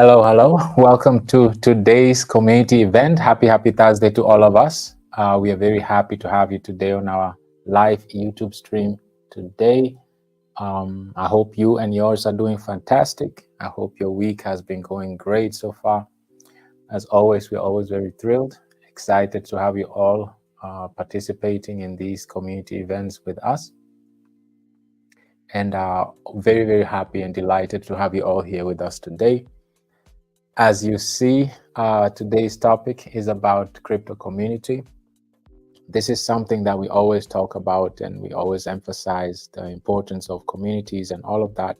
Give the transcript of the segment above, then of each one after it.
Hello, hello. Welcome to today's community event. Happy Thursday to all of us. We are very happy to have you today on our live YouTube stream today. I hope you and yours are doing fantastic. I hope your week has been going great so far. As always, we're always very thrilled, excited to have you all participating in these community events with us. And very happy and delighted to have you all here with us today. As you see, today's topic is about crypto community. This is something that we always talk about, and we always emphasize the importance of communities and all of that.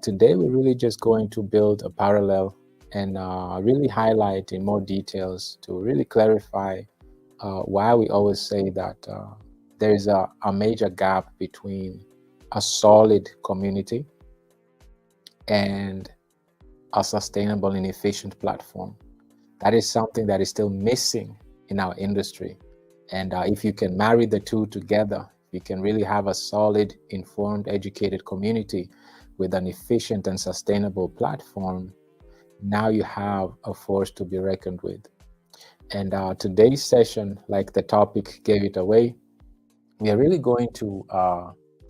Today, we're really just going to build a parallel and really highlight in more details to really clarify why we always say that there is a major gap between a solid community and a sustainable and efficient platform. That is something that is still missing in our industry. And if you can marry the two together, you can really have a solid, informed, educated community with an efficient and sustainable platform. Now you have a force to be reckoned with. And today's session, like the topic gave it away, we are really going to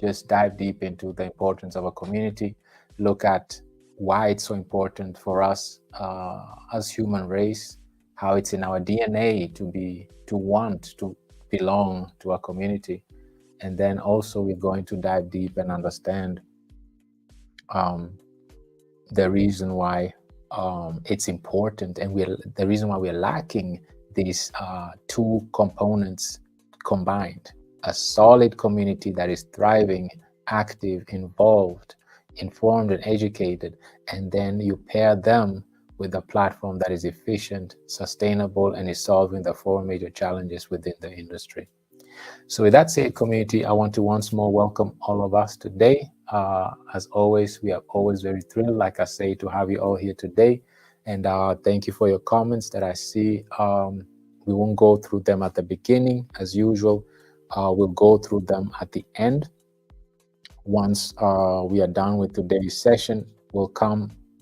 just dive deep into the importance of a community, look at why it's so important for us as human race, how it's in our DNA to want to belong to a community. And then also we're going to dive deep and understand the reason why it's important, and the reason why we're lacking these two components combined: a solid community that is thriving, active, involved, informed and educated, and then you pair them with a platform that is efficient, sustainable, and is solving the four major challenges within the industry. So with that said, community, I want to once more welcome all of us today. As always, we are always very thrilled, like I say, to have you all here today. And thank you for your comments that I see. We won't go through them at the beginning, as usual. We'll go through them at the end. Once we are done with today's session, we'll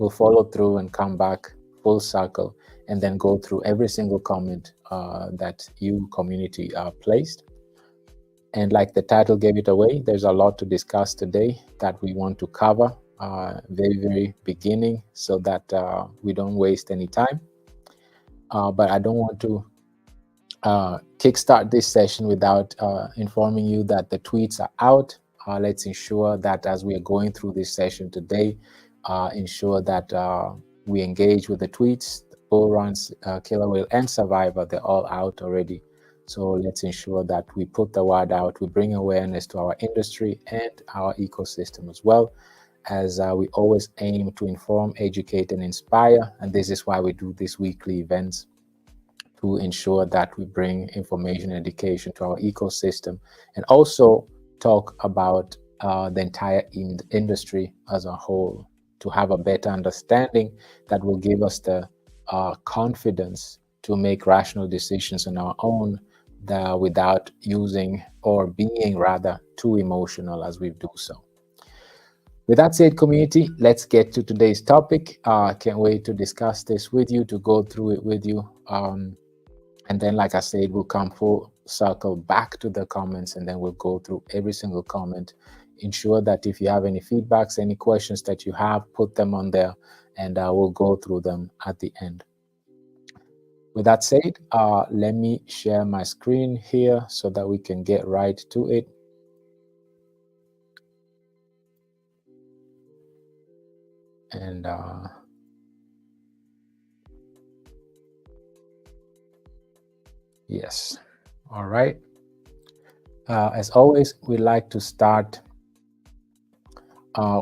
follow through and come back full circle, and then go through every single comment that you community placed. And like the title gave it away, there's a lot to discuss today that we want to cover very beginning, so that we don't waste any time. But I don't want to kickstart this session without informing you that the tweets are out. Let's ensure that as we are going through this session today, ensure that we engage with the tweets. Bullrun, Killer Whale, and Survivor, they're all out already. So let's ensure that we put the word out, we bring awareness to our industry and our ecosystem as well, as we always aim to inform, educate, and inspire. And this is why we do these weekly events, to ensure that we bring information and education to our ecosystem, and also talk about the entire industry as a whole, to have a better understanding that will give us the confidence to make rational decisions on our own, without using or being rather too emotional as we do so. With that said, community, let's get to today's topic. Can't wait to discuss this with you, to go through it with you. And then, like I said, we'll come full circle back to the comments, and then we'll go through every single comment. Ensure that if you have any feedbacks, any questions that you have, put them on there, and we'll go through them at the end. With that said, let me share my screen here so that we can get right to it. And yes, all right. As always, we like to start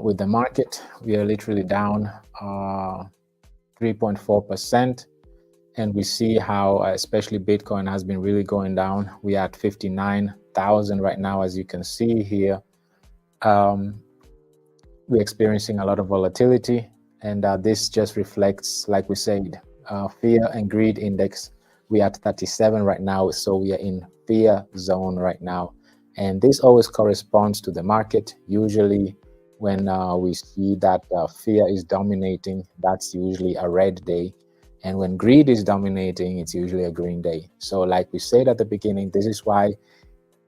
with the market. We are literally down 3.4%. And we see how especially Bitcoin has been really going down. We are at 59,000 right now, as you can see here. We're experiencing a lot of volatility, and this just reflects, like we said, fear and greed index. We are at 37 right now, so we are in fear zone right now. And this always corresponds to the market. Usually When we see that fear is dominating, that's usually a red day. And when greed is dominating, it's usually a green day. So like we said at the beginning, this is why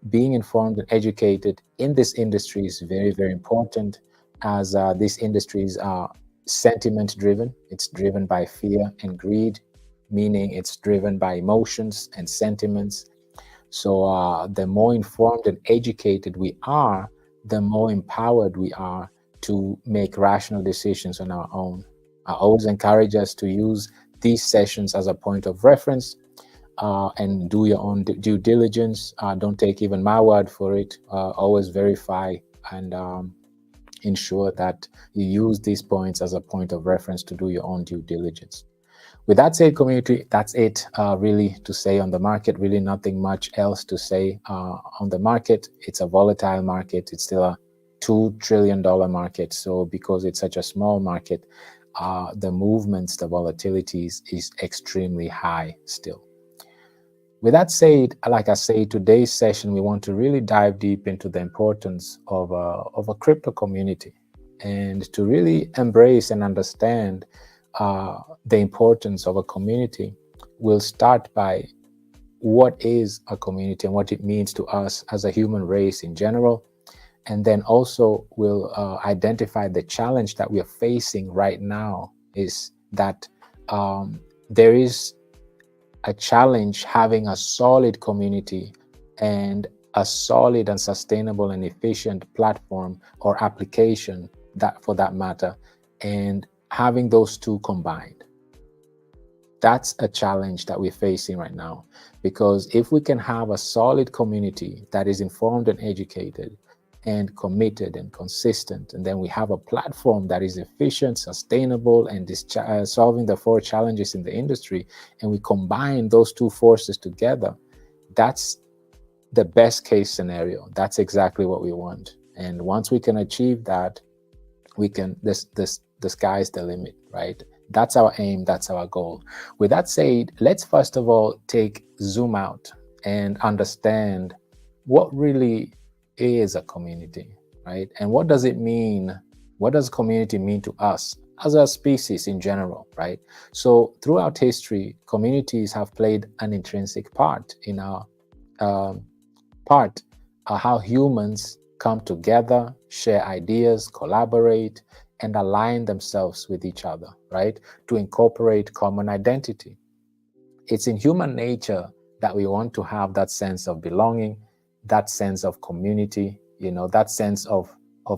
being informed and educated in this industry is very, very important, as these industries are sentiment driven. It's driven by fear and greed, meaning it's driven by emotions and sentiments. So the more informed and educated we are, the more empowered we are to make rational decisions on our own. I always encourage us to use these sessions as a point of reference, and do your own due diligence. Don't take even my word for it. Always verify and ensure that you use these points as a point of reference to do your own due diligence. With that said, community, that's it really to say on the market. Really nothing much else to say on the market. It's a volatile market. It's still a $2 trillion market. So because it's such a small market, the movements, the volatilities is extremely high still. With that said, like I say, today's session, we want to really dive deep into the importance of a crypto community, and to really embrace and understand the importance of a community. We'll start by what is a community and what it means to us as a human race in general. And then also we'll identify the challenge that we are facing right now, is that there is a challenge having a solid community and a solid and sustainable and efficient platform or application, that for that matter, and having those two combined. That's a challenge that we're facing right now, because if we can have a solid community that is informed and educated and committed and consistent, and then we have a platform that is efficient, sustainable, and is solving the 4 challenges in the industry, and we combine those 2 forces together, that's the best case scenario. That's exactly what we want. And once we can achieve that, we can, the sky's the limit, right? That's our aim, that's our goal. With that said, let's first of all zoom out and understand what really is a community, right? And what does it mean? What does community mean to us as a species in general, right? So throughout history, communities have played an intrinsic part in our how humans come together, share ideas, collaborate, and align themselves with each other, right? To incorporate common identity. It's in human nature that we want to have that sense of belonging, that sense of community, that sense of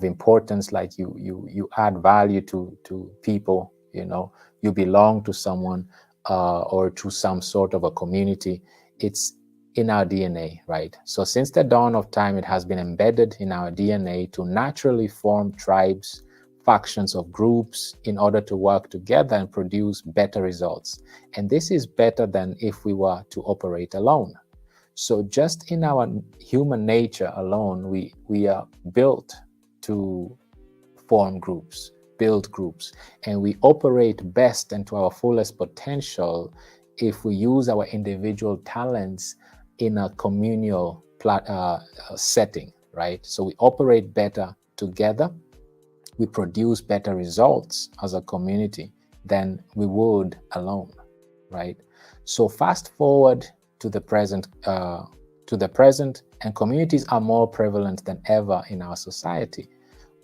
importance, like you add value to people, you belong to someone or to some sort of a community. It's in our DNA, right? So since the dawn of time, it has been embedded in our DNA to naturally form tribes, factions of groups, in order to work together and produce better results. And this is better than if we were to operate alone. So just in our human nature alone, we are built to form groups, build groups, and we operate best and to our fullest potential if we use our individual talents in a communal setting, right? So we operate better together. We produce better results as a community than we would alone, right? So fast forward to the present, and communities are more prevalent than ever in our society.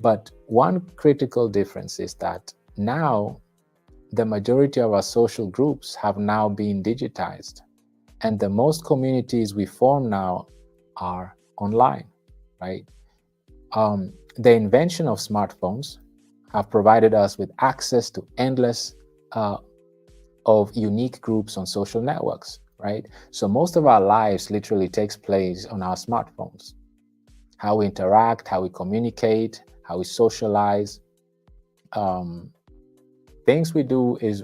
But one critical difference is that now the majority of our social groups have now been digitized, and the most communities we form now are online, right? The invention of smartphones have provided us with access to endless of unique groups on social networks, right? So most of our lives literally takes place on our smartphones. How we interact, how we communicate, how we socialize, things we do is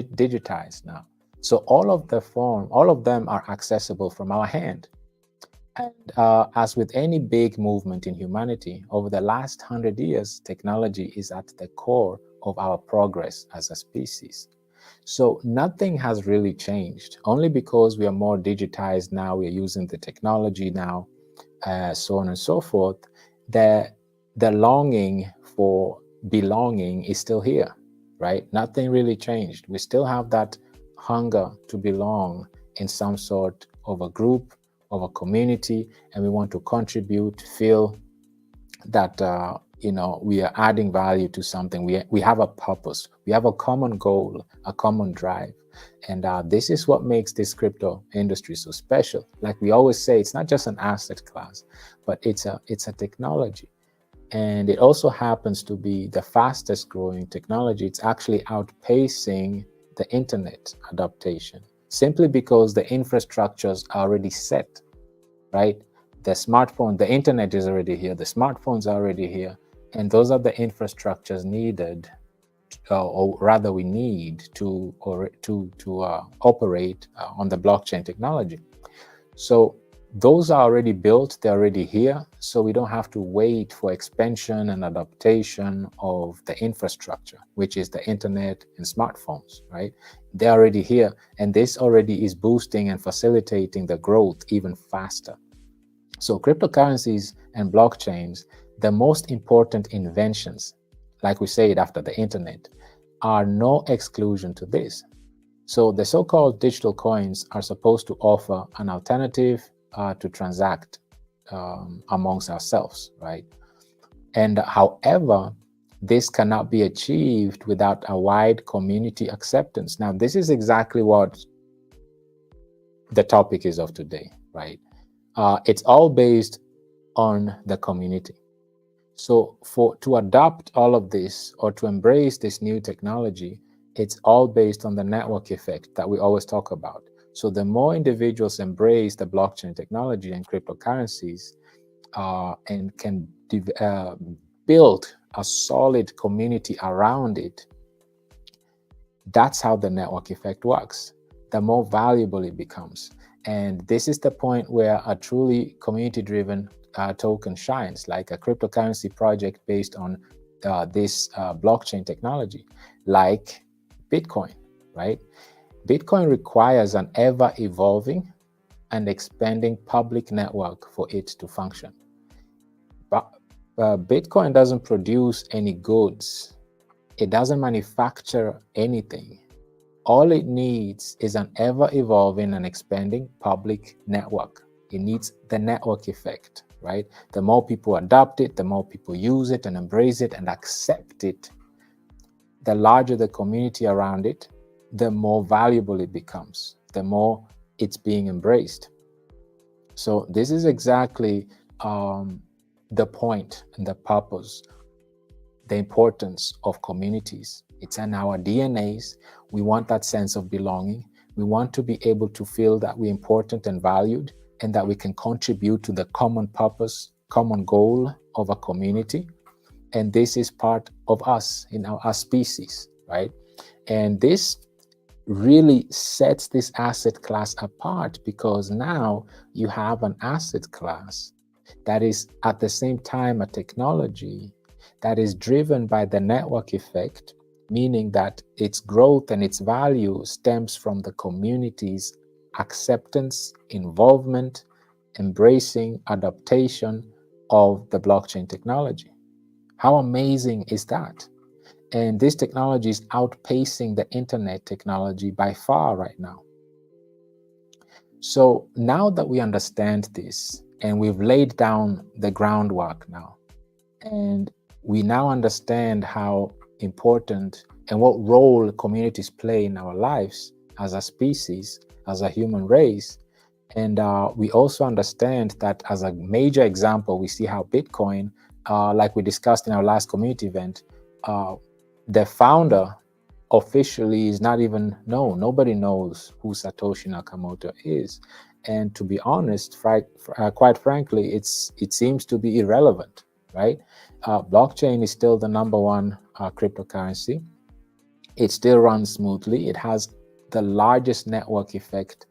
digitized now. So all of them are accessible from our hand. And as with any big movement in humanity, over the last 100 years, technology is at the core of our progress as a species. So nothing has really changed, only because we are more digitized now, we are using the technology now, so on and so forth. the longing for belonging is still here, right? Nothing really changed. We still have that hunger to belong in some sort of a group, of a community, and we want to contribute, feel that we are adding value to something. We have a purpose, we have a common goal, a common drive, and this is what makes this crypto industry so special. Like we always say, it's not just an asset class, but it's a technology, and it also happens to be the fastest growing technology. It's actually outpacing the internet adaptation, simply because the infrastructures are already set, right? The smartphone, the internet is already here, the smartphones are already here, and those are the infrastructures needed, or rather we need to operate on the blockchain technology. So those are already built, they're already here, so we don't have to wait for expansion and adaptation of the infrastructure, which is the internet and smartphones, right? They're already here, and this already is boosting and facilitating the growth even faster. So cryptocurrencies and blockchains, the most important inventions, like we said after the internet, are no exclusion to this. So the so-called digital coins are supposed to offer an alternative to transact amongst ourselves, right? And however, this cannot be achieved without a wide community acceptance. Now, this is exactly what the topic is of today, right? It's all based on the community. So to adopt all of this, or to embrace this new technology, it's all based on the network effect that we always talk about. So the more individuals embrace the blockchain technology and cryptocurrencies and can build a solid community around it, that's how the network effect works. The more valuable it becomes. And this is the point where a truly community-driven token shines, like a cryptocurrency project based on this blockchain technology, like Bitcoin, right? Bitcoin requires an ever-evolving and expanding public network for it to function. But Bitcoin doesn't produce any goods. It doesn't manufacture anything. All it needs is an ever-evolving and expanding public network. It needs the network effect, right? The more people adopt it, the more people use it and embrace it and accept it, the larger the community around it, the more valuable it becomes, the more it's being embraced. So this is exactly the point and the purpose, the importance of communities. It's in our DNAs. We want that sense of belonging. We want to be able to feel that we're important and valued, and that we can contribute to the common purpose, common goal of a community. And this is part of us in our species, right? And this really sets this asset class apart, because now you have an asset class that is at the same time a technology that is driven by the network effect, meaning that its growth and its value stems from the community's acceptance, involvement, embracing, adaptation of the blockchain technology. How amazing is that? And this technology is outpacing the internet technology by far right now. So now that we understand this, and we've laid down the groundwork now, and we now understand how important and what role communities play in our lives as a species, as a human race. And we also understand that as a major example, we see how Bitcoin, like we discussed in our last community event, the founder officially is not even known. Nobody knows who Satoshi Nakamoto is. And to be honest, quite frankly, it seems to be irrelevant, right? Blockchain is still the #1 cryptocurrency. It still runs smoothly. It has the largest network effect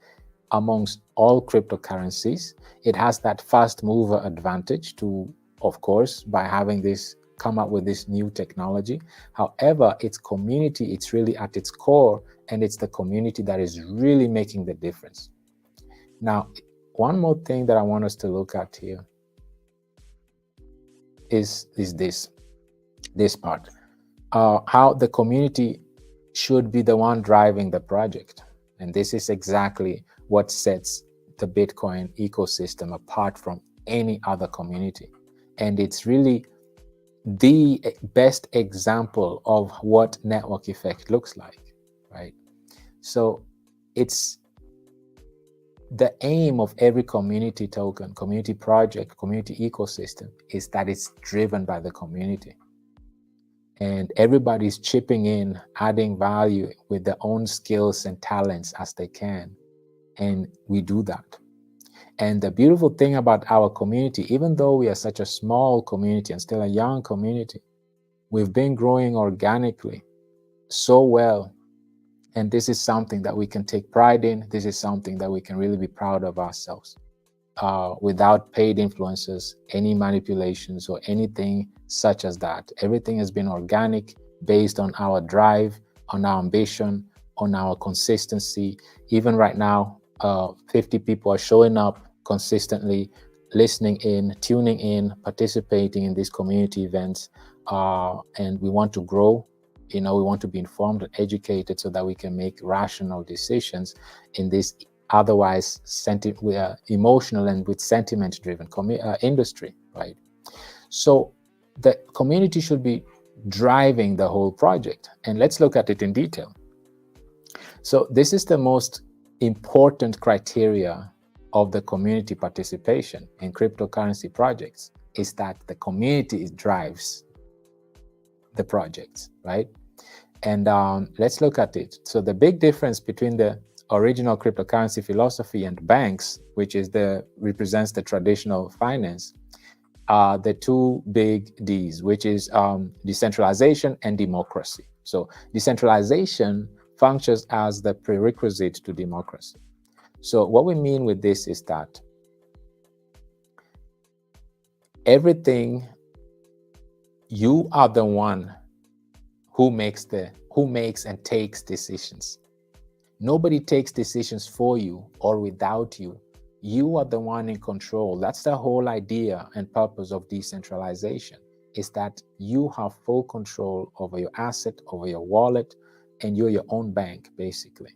amongst all cryptocurrencies. It has that fast mover advantage to, of course, by having this come up with this new technology. However, its community, it's really at its core, and it's the community that is really making the difference. Now, one more thing that I want us to look at here is this part. How the community should be the one driving the project. And this is exactly what sets the Bitcoin ecosystem apart from any other community. And it's really the best example of what network effect looks like, right? So it's the aim of every community token, community project, community ecosystem is that it's driven by the community. And everybody's chipping in, adding value with their own skills and talents as they can. And we do that. And the beautiful thing about our community, even though we are such a small community and still a young community, we've been growing organically so well. And this is something that we can take pride in. This is something that we can really be proud of ourselves. Without paid influences, any manipulations or anything such as that. Everything has been organic, based on our drive, on our ambition, on our consistency. Even right now, 50 people are showing up consistently, listening in, tuning in, participating in these community events. And we want to grow. We want to be informed and educated so that we can make rational decisions in this otherwise emotional and with sentiment driven industry, right? So the community should be driving the whole project, and let's look at it in detail. So this is the most important criteria of the community participation in cryptocurrency projects, is that the community drives the projects, right? And let's look at it. So the big difference between the original cryptocurrency philosophy and banks, which represents the traditional finance, are the two big Ds, which is decentralization and democracy. So decentralization functions as the prerequisite to democracy. So what we mean with this is that everything, you are the one who makes and takes decisions. Nobody takes decisions for you or without you. You are the one in control. That's the whole idea and purpose of decentralization, is that you have full control over your asset, over your wallet, and you're your own bank, basically.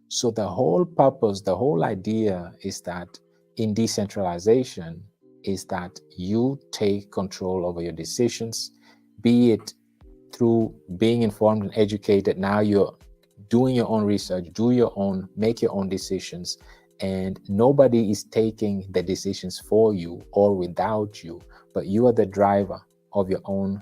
So the whole purpose, the whole idea is that in decentralization is that you take control over your decisions, be it through being informed and educated. Now you're doing your own research, make your own decisions, and nobody is taking the decisions for you or without you, but you are the driver of your own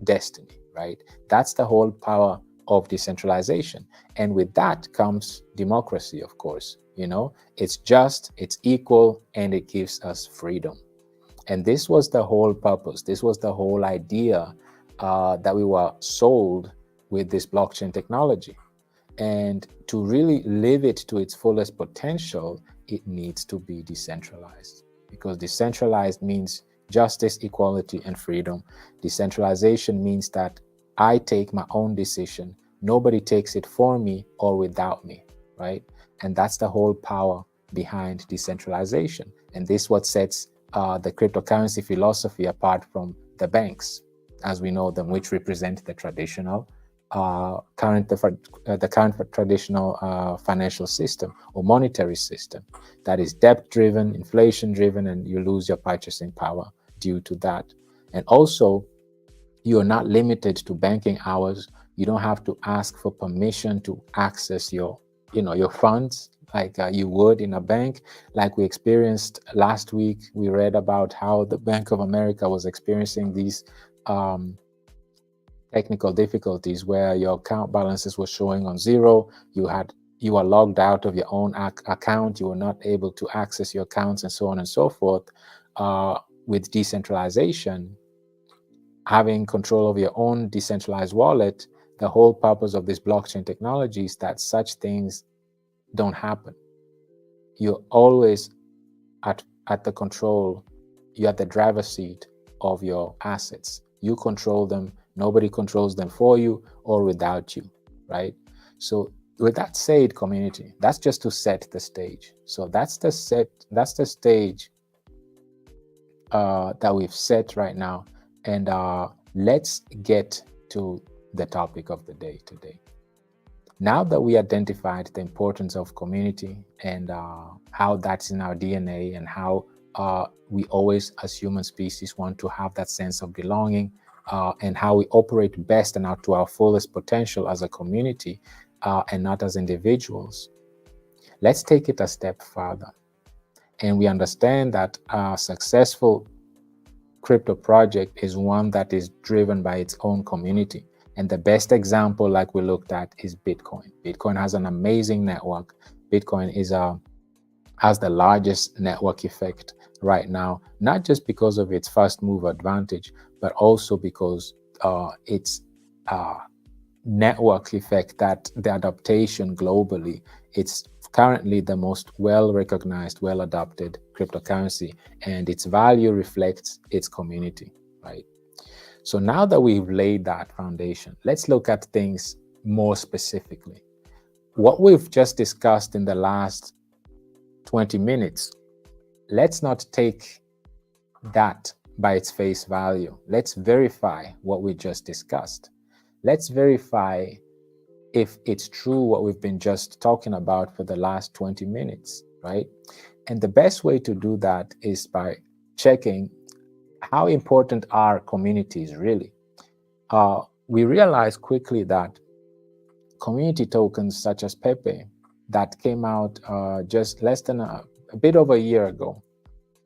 destiny, right? That's the whole power of decentralization. And with that comes democracy, of course. It's just, it's equal, and it gives us freedom. And this was the whole purpose. This was the whole idea that we were sold with this blockchain technology. And to really live it to its fullest potential, it needs to be decentralized, because decentralized means justice, equality, and freedom. Decentralization means that I take my own decision. Nobody takes it for me or without me, right? And that's the whole power behind decentralization. And this is what sets the cryptocurrency philosophy apart from the banks, as we know them, which represent the traditional current traditional financial system or monetary system that is debt-driven, inflation-driven, and you lose your purchasing power due to that. And also, you are not limited to banking hours. You don't have to ask for permission to access your funds like you would in a bank. Like we experienced last week, we read about how the Bank of America was experiencing these technical difficulties where your account balances were showing on zero. You were logged out of your own account. You were not able to access your accounts, and so on and so forth. With decentralization, having control of your own decentralized wallet, the whole purpose of this blockchain technology is that such things don't happen. You're always at the control. You're at the driver's seat of your assets. You control them. Nobody controls them for you or without you, right? So with that said, community, that's just to set the stage. So that's the stage that we've set right now. And let's get to the topic of the day today. Now that we identified the importance of community and how that's in our DNA, and how we always, as human species, want to have that sense of belonging, and how we operate best and out to our fullest potential as a community and not as individuals, let's take it a step further. And we understand that a successful crypto project is one that is driven by its own community. And the best example, like we looked at, is Bitcoin. Bitcoin has an amazing network. Bitcoin has the largest network effect right now, not just because of its first move advantage, but also because its network effect, that the adaptation globally, it's currently the most well-recognized, well-adopted cryptocurrency, and its value reflects its community, right? So now that we've laid that foundation, let's look at things more specifically. What we've just discussed in the last 20 minutes, let's not take that by its face value. Let's verify what we just discussed. Let's verify if it's true what we've been just talking about for the last 20 minutes, right? And the best way to do that is by checking how important are communities really. We realized quickly that community tokens such as Pepe that came out just less than a bit over a year ago,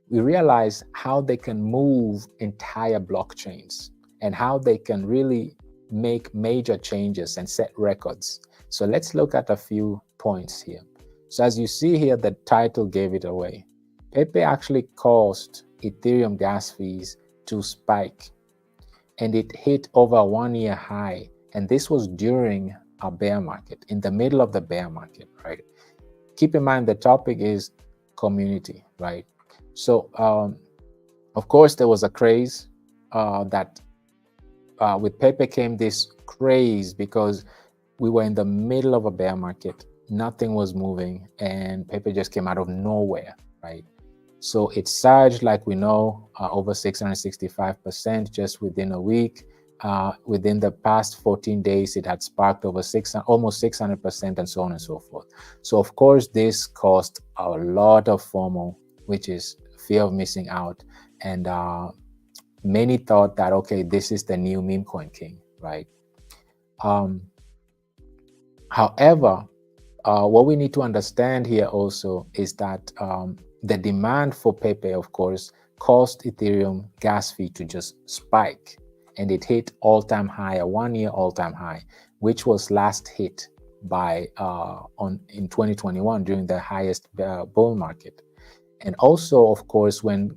we realized how they can move entire blockchains and how they can really make major changes and set records. So let's look at a few points here. So as you see here, the title gave it away. Pepe actually caused Ethereum gas fees to spike, and it hit over a 1-year high. And this was during a bear market, in the middle of the bear market, right? Keep in mind the topic is community, right? So of course there was a craze that with Pepe came this craze because we were in the middle of a bear market, nothing was moving, and Pepe just came out of nowhere, right? So it surged, like we know, over 665% just within a week. Within the past 14 days, it had sparked over almost 600%, and so on and so forth. So of course, this caused a lot of FOMO, which is fear of missing out. And many thought that, okay, this is the new meme coin king, right? However, what we need to understand here also is that the demand for Pepe, of course, caused Ethereum gas fee to just spike, and it hit all-time high, a 1-year all-time high, which was last hit by in 2021 during the highest bull market. And also, of course, when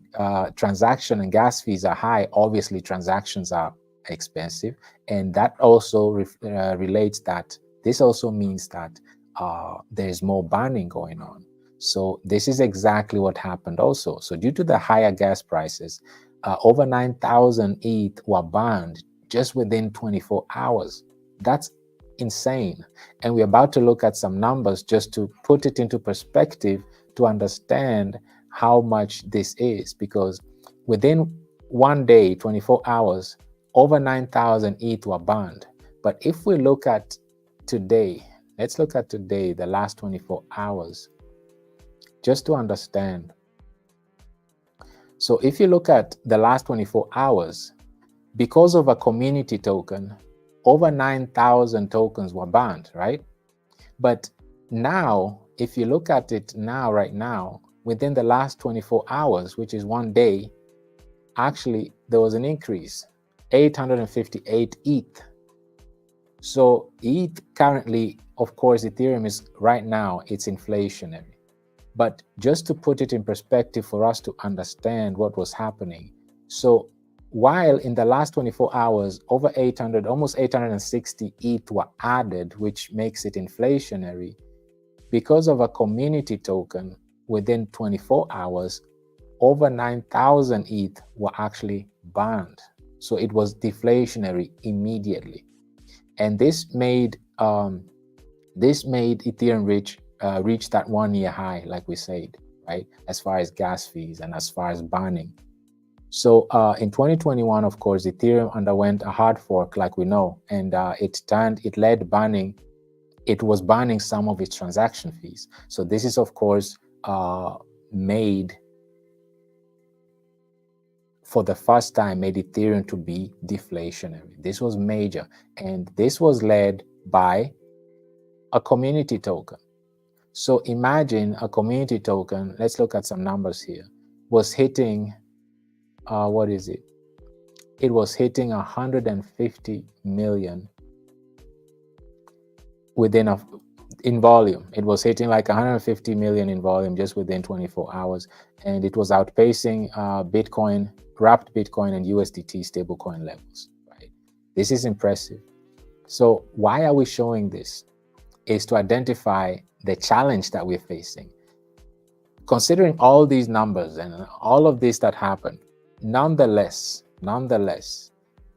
transaction and gas fees are high, obviously transactions are expensive, and that also relates that this also means that there's more burning going on. So this is exactly what happened also. So due to the higher gas prices, over 9,000 ETH were burned just within 24 hours. That's insane. And we're about to look at some numbers just to put it into perspective to understand how much this is, because within one day, 24 hours, over 9,000 ETH were burned. But if we look at today, let's look at today, the last 24 hours, just to understand. So if you look at the last 24 hours, because of a community token, over 9,000 tokens were banned, right? But now, if you look at it now, right now, within the last 24 hours, which is one day, actually, there was an increase, 858 ETH. So ETH currently, of course, Ethereum is right now, it's inflationary. But just to put it in perspective for us to understand what was happening. So while in the last 24 hours, over 800, almost 860 ETH were added, which makes it inflationary, because of a community token, within 24 hours, over 9,000 ETH were actually banned. So it was deflationary immediately. And this made Ethereum reach that 1-year high, like we said, right? As far as gas fees and as far as burning. So in 2021, of course, Ethereum underwent a hard fork, like we know, and it was banning some of its transaction fees. So this is, of course, made for the first time, made Ethereum to be deflationary. This was major, and this was led by a community token. So imagine a community token, let's look at some numbers here, was hitting, what is it? It was hitting 150 million in volume. It was hitting like 150 million in volume just within 24 hours. And it was outpacing Bitcoin, wrapped Bitcoin and USDT stablecoin levels, right? This is impressive. So why are we showing this? Is to identify the challenge that we're facing. Considering all these numbers and all of this that happened, nonetheless,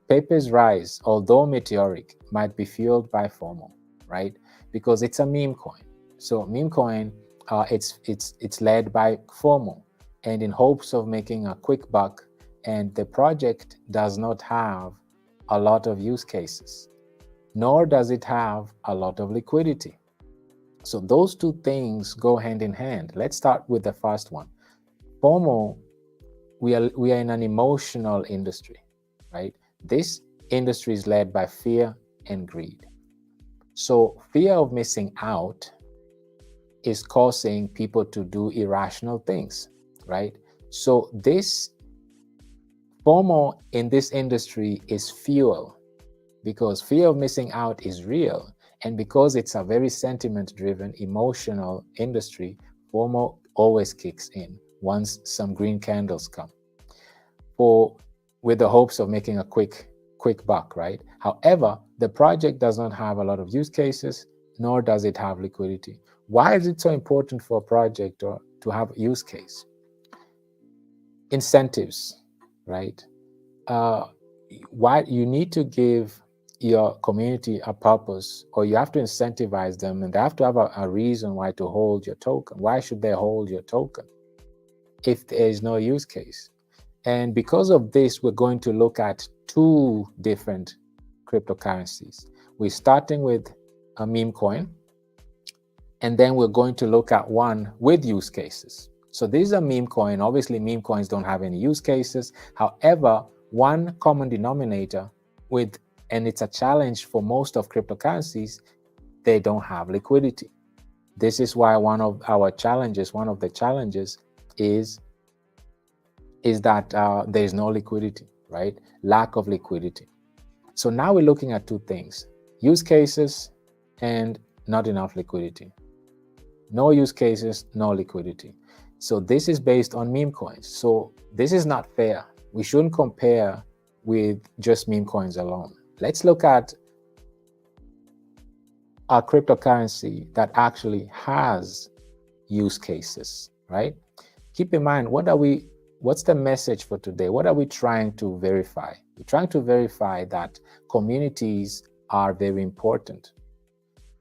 Pepe's rise, although meteoric, might be fueled by FOMO, right? Because it's a meme coin. So meme coin, it's led by FOMO, and in hopes of making a quick buck. And the project does not have a lot of use cases, nor does it have a lot of liquidity. So those two things go hand in hand. Let's start with the first one. FOMO, we are in an emotional industry, right? This industry is led by fear and greed. So fear of missing out is causing people to do irrational things, right? So this FOMO in this industry is fuel, because fear of missing out is real. And because it's a very sentiment-driven, emotional industry, FOMO always kicks in once some green candles come, with the hopes of making a quick buck, right? However, the project does not have a lot of use cases, nor does it have liquidity. Why is it so important for a project to have use case? Incentives, right? Why you need to give your community a purpose, or you have to incentivize them, and they have to have a reason why to hold your token. Why should they hold your token if there is no use case? And because of this, we're going to look at two different cryptocurrencies. We're starting with a meme coin, and then we're going to look at one with use cases. So this is a meme coin. Obviously, meme coins don't have any use cases. However, one common denominator and it's a challenge for most of cryptocurrencies, they don't have liquidity. This is why one of the challenges is that there is no liquidity, right? Lack of liquidity. So now we're looking at two things: use cases and not enough liquidity. No use cases, no liquidity. So this is based on meme coins. So this is not fair. We shouldn't compare with just meme coins alone. Let's look at a cryptocurrency that actually has use cases, right? Keep in mind, what's the message for today? What are we trying to verify? We're trying to verify that communities are very important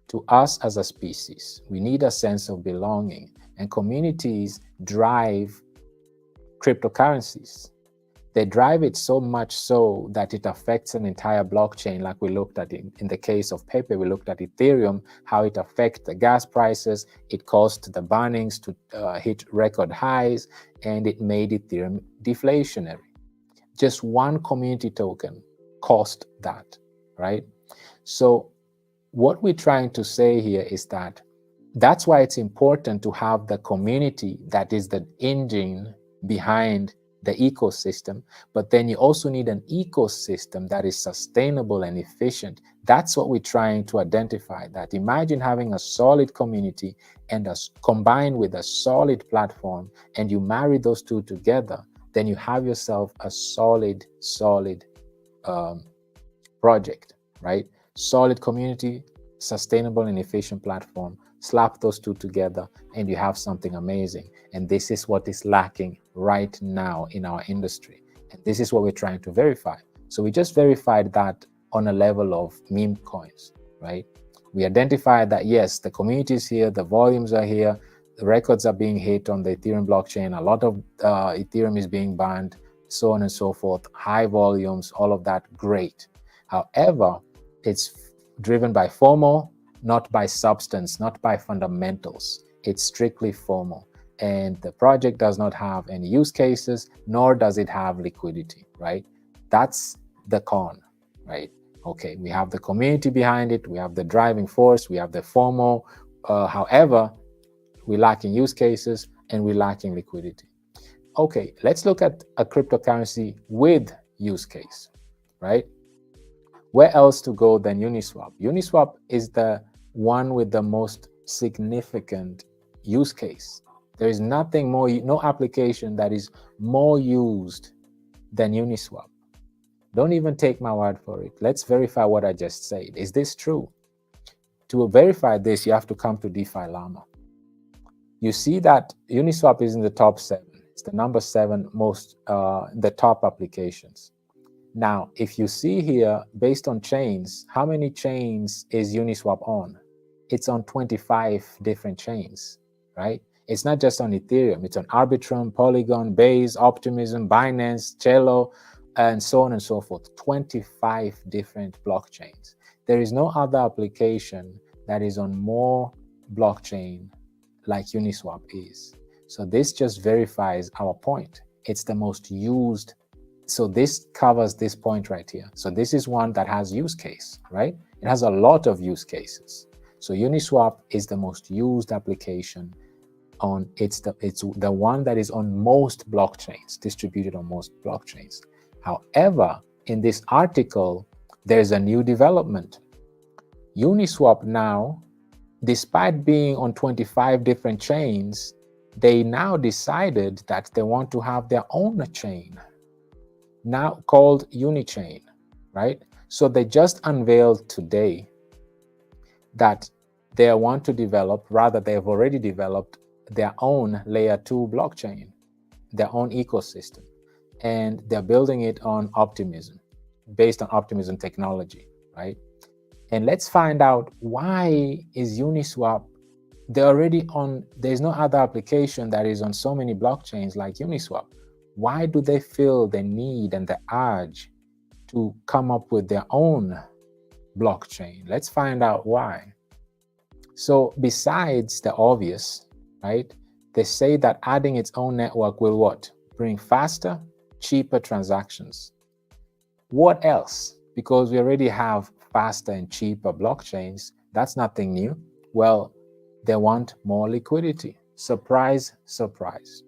to us as a species. We need a sense of belonging, and communities drive cryptocurrencies. They drive it so much so that it affects an entire blockchain, like we looked at in the case of Pepe. We looked at Ethereum, how it affects the gas prices. It caused the burnings to hit record highs, and it made Ethereum deflationary. Just one community token caused that, right? So what we're trying to say here is that that's why it's important to have the community that is the engine behind the ecosystem, but then you also need an ecosystem that is sustainable and efficient. That's what we're trying to identify. That imagine having a solid community and combined with a solid platform, and you marry those two together, then you have yourself a solid project, right? Solid community, sustainable and efficient platform. Slap those two together and you have something amazing. And this is what is lacking right now in our industry. And this is what we're trying to verify. So we just verified that on a level of meme coins, right? We identified that, yes, the community is here, the volumes are here, the records are being hit on the Ethereum blockchain. A lot of Ethereum is being banned. so on and so forth, high volumes, all of that, great. However, it's driven by FOMO, not by substance, not by fundamentals. It's strictly FOMO. And the project does not have any use cases, nor does it have liquidity, right? That's the con, right? Okay, we have the community behind it, we have the driving force, we have the FOMO. However, we're lacking use cases and we're lacking liquidity. Okay, let's look at a cryptocurrency with use case, right? Where else to go than Uniswap? Uniswap is the one with the most significant use case. There is nothing more, no application that is more used than Uniswap. Don't even take my word for it. Let's verify what I just said. Is this true? To verify this, you have to come to DeFi Llama. You see that Uniswap is in the top 7. It's the number 7 most, the top applications. Now, if you see here, based on chains, how many chains is Uniswap on? It's on 25 different chains, right? It's not just on Ethereum. It's on Arbitrum, Polygon, Base, Optimism, Binance, Cello, and so on and so forth. 25 different blockchains. There is no other application that is on more blockchain like Uniswap is. So this just verifies our point. It's the most used. So this covers this point right here. So this is one that has use case, right? It has a lot of use cases. So Uniswap is the most used application on, it's the one that is on most blockchains, distributed on most blockchains. However, in this article, there's a new development. Uniswap now, despite being on 25 different chains, they now decided that they want to have their own chain, now called Unichain, right? So they just unveiled today that they want to develop, rather they have already developed their own layer 2 blockchain, their own ecosystem, and they're building it on Optimism, based on Optimism technology, right? And let's find out, why is Uniswap, they're already on, there's no other application that is on so many blockchains like Uniswap. Why do they feel the need and the urge to come up with their own blockchain? Let's find out why. So besides the obvious, right, they say that adding its own network will what? Bring faster, cheaper transactions. What else? Because we already have faster and cheaper blockchains. That's nothing new. Well, they want more liquidity. Surprise, surprise.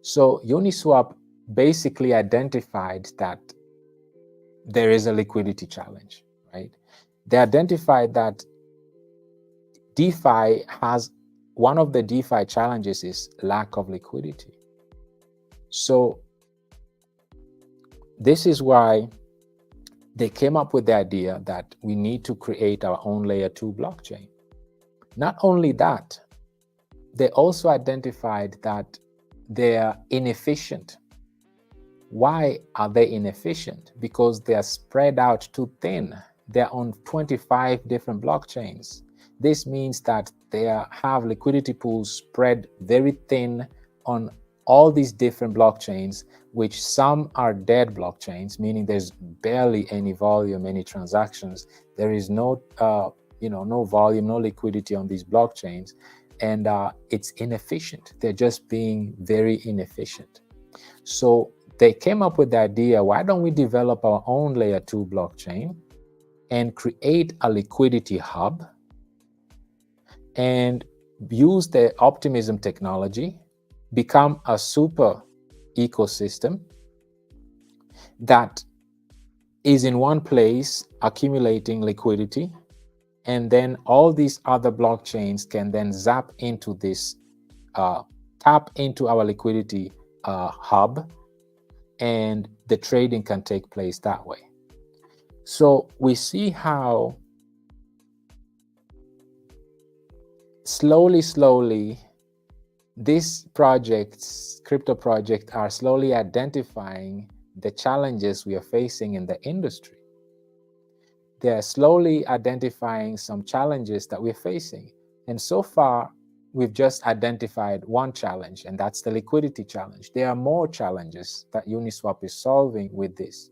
So Uniswap basically identified that there is a liquidity challenge, right? They identified that DeFi has, one of the DeFi challenges is lack of liquidity. So this is why they came up with the idea that we need to create our own layer 2 blockchain. Not only that, they also identified that they're inefficient. Why are they inefficient? Because they are spread out too thin. They're on 25 different blockchains. This means that they have liquidity pools spread very thin on all these different blockchains, which some are dead blockchains, meaning there's barely any volume, any transactions. There is no, no volume, no liquidity on these blockchains, and it's inefficient. They're just being very inefficient. So they came up with the idea, why don't we develop our own layer 2 blockchain and create a liquidity hub and use the Optimism technology, become a super ecosystem that is in one place accumulating liquidity, and then all these other blockchains can then zap into this, tap into our liquidity hub, and the trading can take place that way. So we see how slowly, these projects, crypto projects, are slowly identifying the challenges we are facing in the industry. They're slowly identifying some challenges that we're facing. And so far, we've just identified one challenge, and that's the liquidity challenge. There are more challenges that Uniswap is solving with this.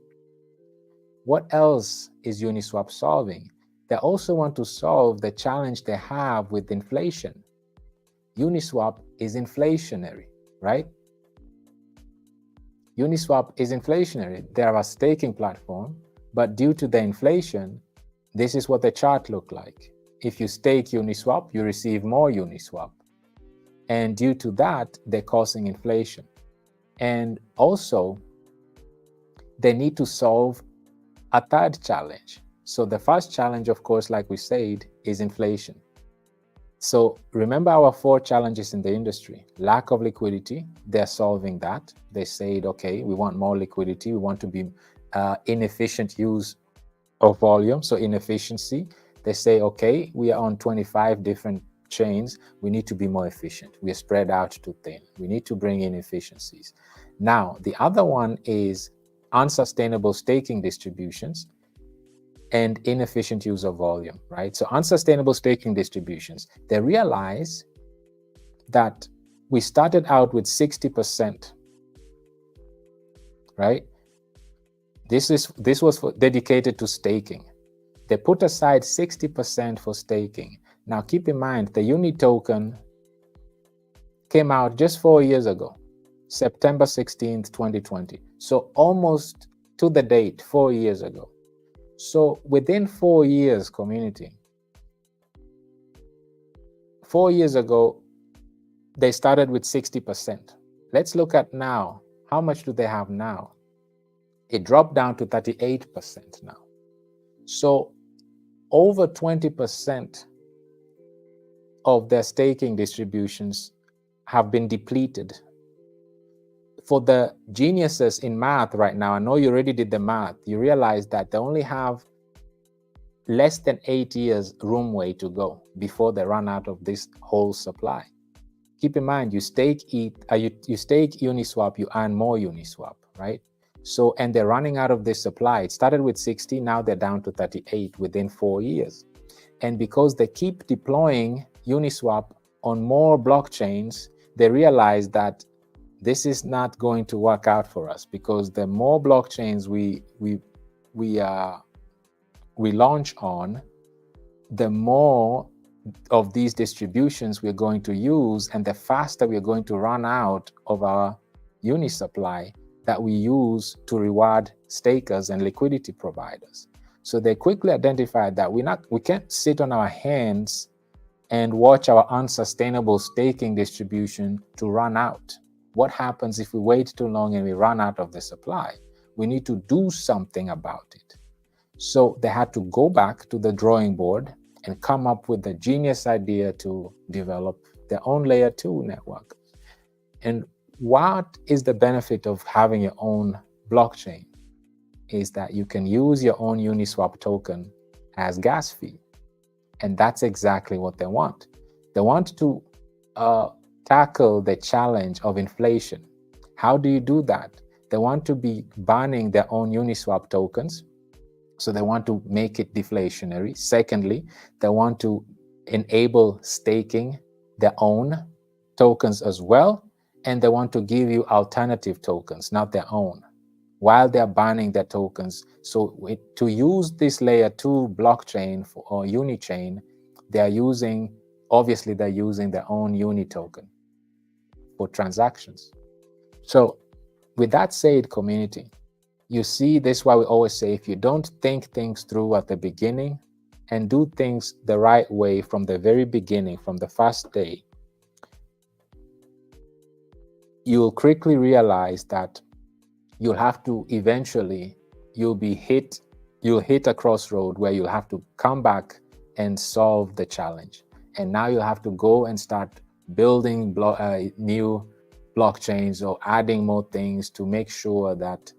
What else is Uniswap solving? They also want to solve the challenge they have with inflation. Uniswap is inflationary, right? Uniswap is inflationary. They are a staking platform, but due to the inflation, this is what the chart looked like. If you stake Uniswap, you receive more Uniswap. And due to that, they're causing inflation. And also, they need to solve a third challenge. So the first challenge, of course, like we said, is inflation. So remember our 4 challenges in the industry. Lack of liquidity, they're solving that. They said, okay, we want more liquidity. We want to be inefficient use of volume, so inefficiency. They say, okay, we are on 25 different chains. We need to be more efficient. We are spread out too thin. We need to bring in efficiencies. Now, the other one is unsustainable staking distributions and inefficient use of volume, right? So unsustainable staking distributions, they realize that we started out with 60%, right? This was dedicated to staking. They put aside 60% for staking. Now keep in mind, the Uni token came out just 4 years ago, September 16th, 2020. So almost to the date, 4 years ago. So within 4 years, community, 4 years ago, they started with 60%. Let's look at now. How much do they have now? It dropped down to 38% now. So over 20% of their staking distributions have been depleted. For the geniuses in math right now, I know you already did the math, you realize that they only have less than 8 years roomway to go before they run out of this whole supply. Keep in mind, you stake Uniswap, you earn more Uniswap, right? So, and they're running out of this supply. It started with 60, now they're down to 38 within 4 years. And because they keep deploying Uniswap on more blockchains, they realize that this is not going to work out for us, because the more blockchains we launch on, the more of these distributions we're going to use, and the faster we're going to run out of our uni supply that we use to reward stakers and liquidity providers. So they quickly identified that we can't sit on our hands and watch our unsustainable staking distribution to run out. What happens if we wait too long and we run out of the supply? We need to do something about it. So they had to go back to the drawing board and come up with the genius idea to develop their own layer 2 network. And what is the benefit of having your own blockchain? Is that you can use your own Uniswap token as gas fee. And that's exactly what they want. They want to tackle the challenge of inflation. How do you do that? They want to be banning their own Uniswap tokens. So they want to make it deflationary. Secondly, they want to enable staking their own tokens as well. And they want to give you alternative tokens, not their own, while they're banning their tokens. So to use this layer 2 blockchain or Unichain, they're using their own Uni token for transactions. So with that said, community, you see, this is why we always say, if you don't think things through at the beginning and do things the right way from the very beginning, from the first day, you will quickly realize that you'll have to eventually, you'll hit a crossroad where you'll have to come back and solve the challenge. And now you have to go and start building new blockchains or adding more things to make sure that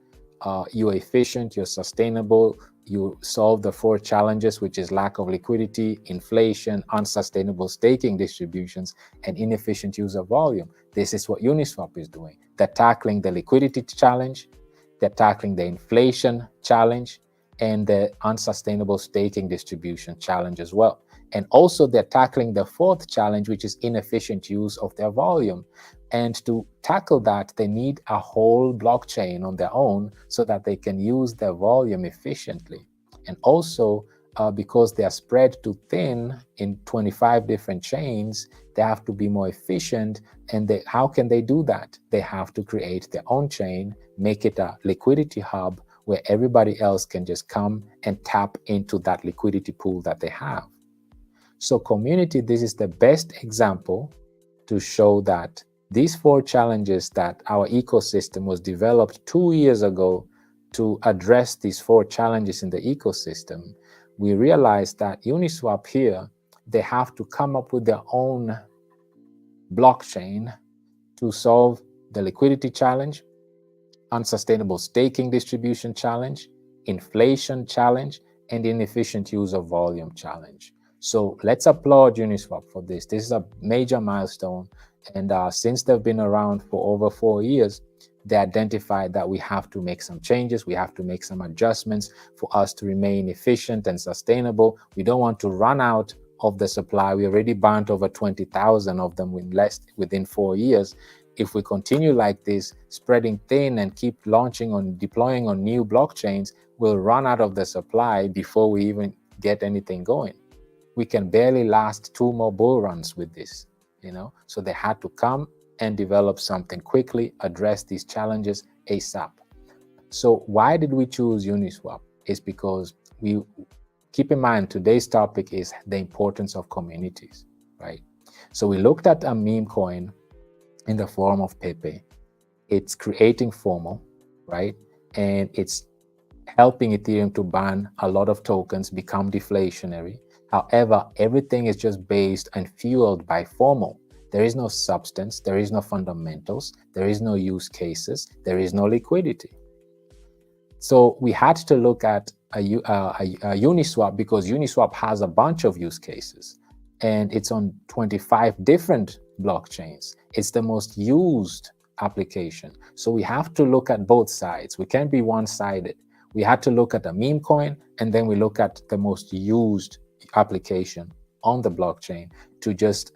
you're efficient, you're sustainable, you solve the 4 challenges, which is lack of liquidity, inflation, unsustainable staking distributions, and inefficient use of volume. This is what Uniswap is doing. They're tackling the liquidity challenge, they're tackling the inflation challenge, and the unsustainable staking distribution challenge as well. And also they're tackling the fourth challenge, which is inefficient use of their volume. And to tackle that, they need a whole blockchain on their own so that they can use their volume efficiently. And also, because they are spread too thin in 25 different chains, they have to be more efficient. And how can they do that? They have to create their own chain, make it a liquidity hub where everybody else can just come and tap into that liquidity pool that they have. So community, this is the best example to show that these four challenges that our ecosystem was developed 2 years ago to address these four challenges in the ecosystem, we realized that Uniswap here, they have to come up with their own blockchain to solve the liquidity challenge, unsustainable staking distribution challenge, inflation challenge, and inefficient use of volume challenge. So let's applaud Uniswap for this. This is a major milestone. And since they've been around for over 4 years, they identified that we have to make some changes. We have to make some adjustments for us to remain efficient and sustainable. We don't want to run out of the supply. We already burnt over 20,000 of them within 4 years. If we continue like this, spreading thin and keep deploying on new blockchains, we'll run out of the supply before we even get anything going. We can barely last 2 more bull runs with this, So they had to come and develop something quickly, address these challenges ASAP. So why did we choose Uniswap? It's because we keep in mind today's topic is the importance of communities, right? So we looked at a meme coin in the form of Pepe. It's creating FOMO, right? And it's helping Ethereum to ban a lot of tokens, become deflationary. However, everything is just based and fueled by FOMO. There is no substance, there is no fundamentals, there is no use cases, there is no liquidity. So we had to look at a Uniswap because Uniswap has a bunch of use cases and it's on 25 different blockchains. It's the most used application. So we have to look at both sides. We can't be one-sided. We had to look at a meme coin and then we look at the most used application on the blockchain to just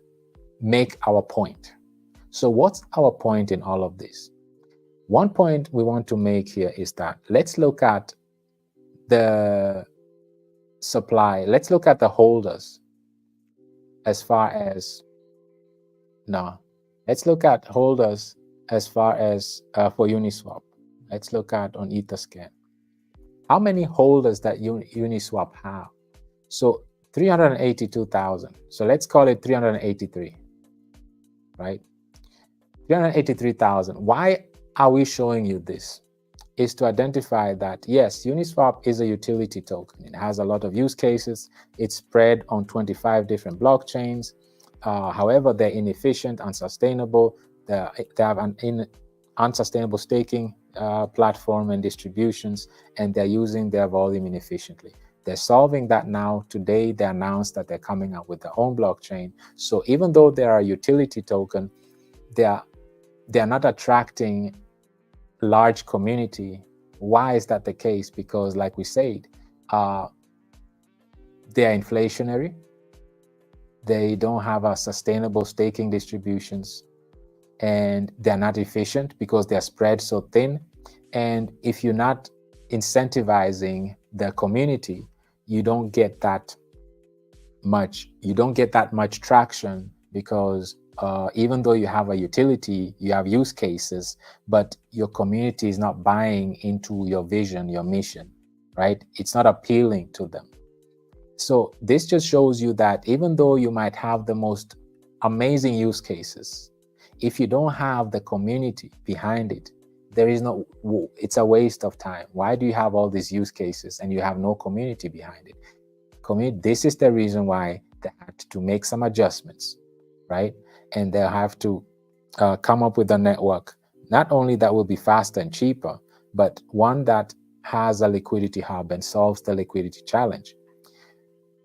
make our point. So what's our point in all of this? One point we want to make here is that let's look at the supply. Let's look at the holders as far as let's look at holders as far as for Uniswap. Let's look at on Etherscan. How many holders that Uniswap have? So 382,000. So let's call it 383, right? 383,000. Why are we showing you this? Is to identify that, yes, Uniswap is a utility token. It has a lot of use cases. It's spread on 25 different blockchains. However, they're inefficient, unsustainable. They have an unsustainable staking platform and distributions, and they're using their volume inefficiently. They're solving that now. Today, they announced that they're coming out with their own blockchain. So even though they are a utility token, they are not attracting large community. Why is that the case? Because like we said, they are inflationary. They don't have a sustainable staking distributions, and they're not efficient because they're spread so thin. And if you're not incentivizing the community, you don't get that much traction because even though you have a utility, you have use cases, but your community is not buying into your vision, your mission, right? It's not appealing to them. So this just shows you that even though you might have the most amazing use cases, if you don't have the community behind it, it's a waste of time. Why do you have all these use cases and you have no community behind it? This is the reason why they had to make some adjustments, right? And they'll have to come up with a network, not only that will be faster and cheaper, but one that has a liquidity hub and solves the liquidity challenge.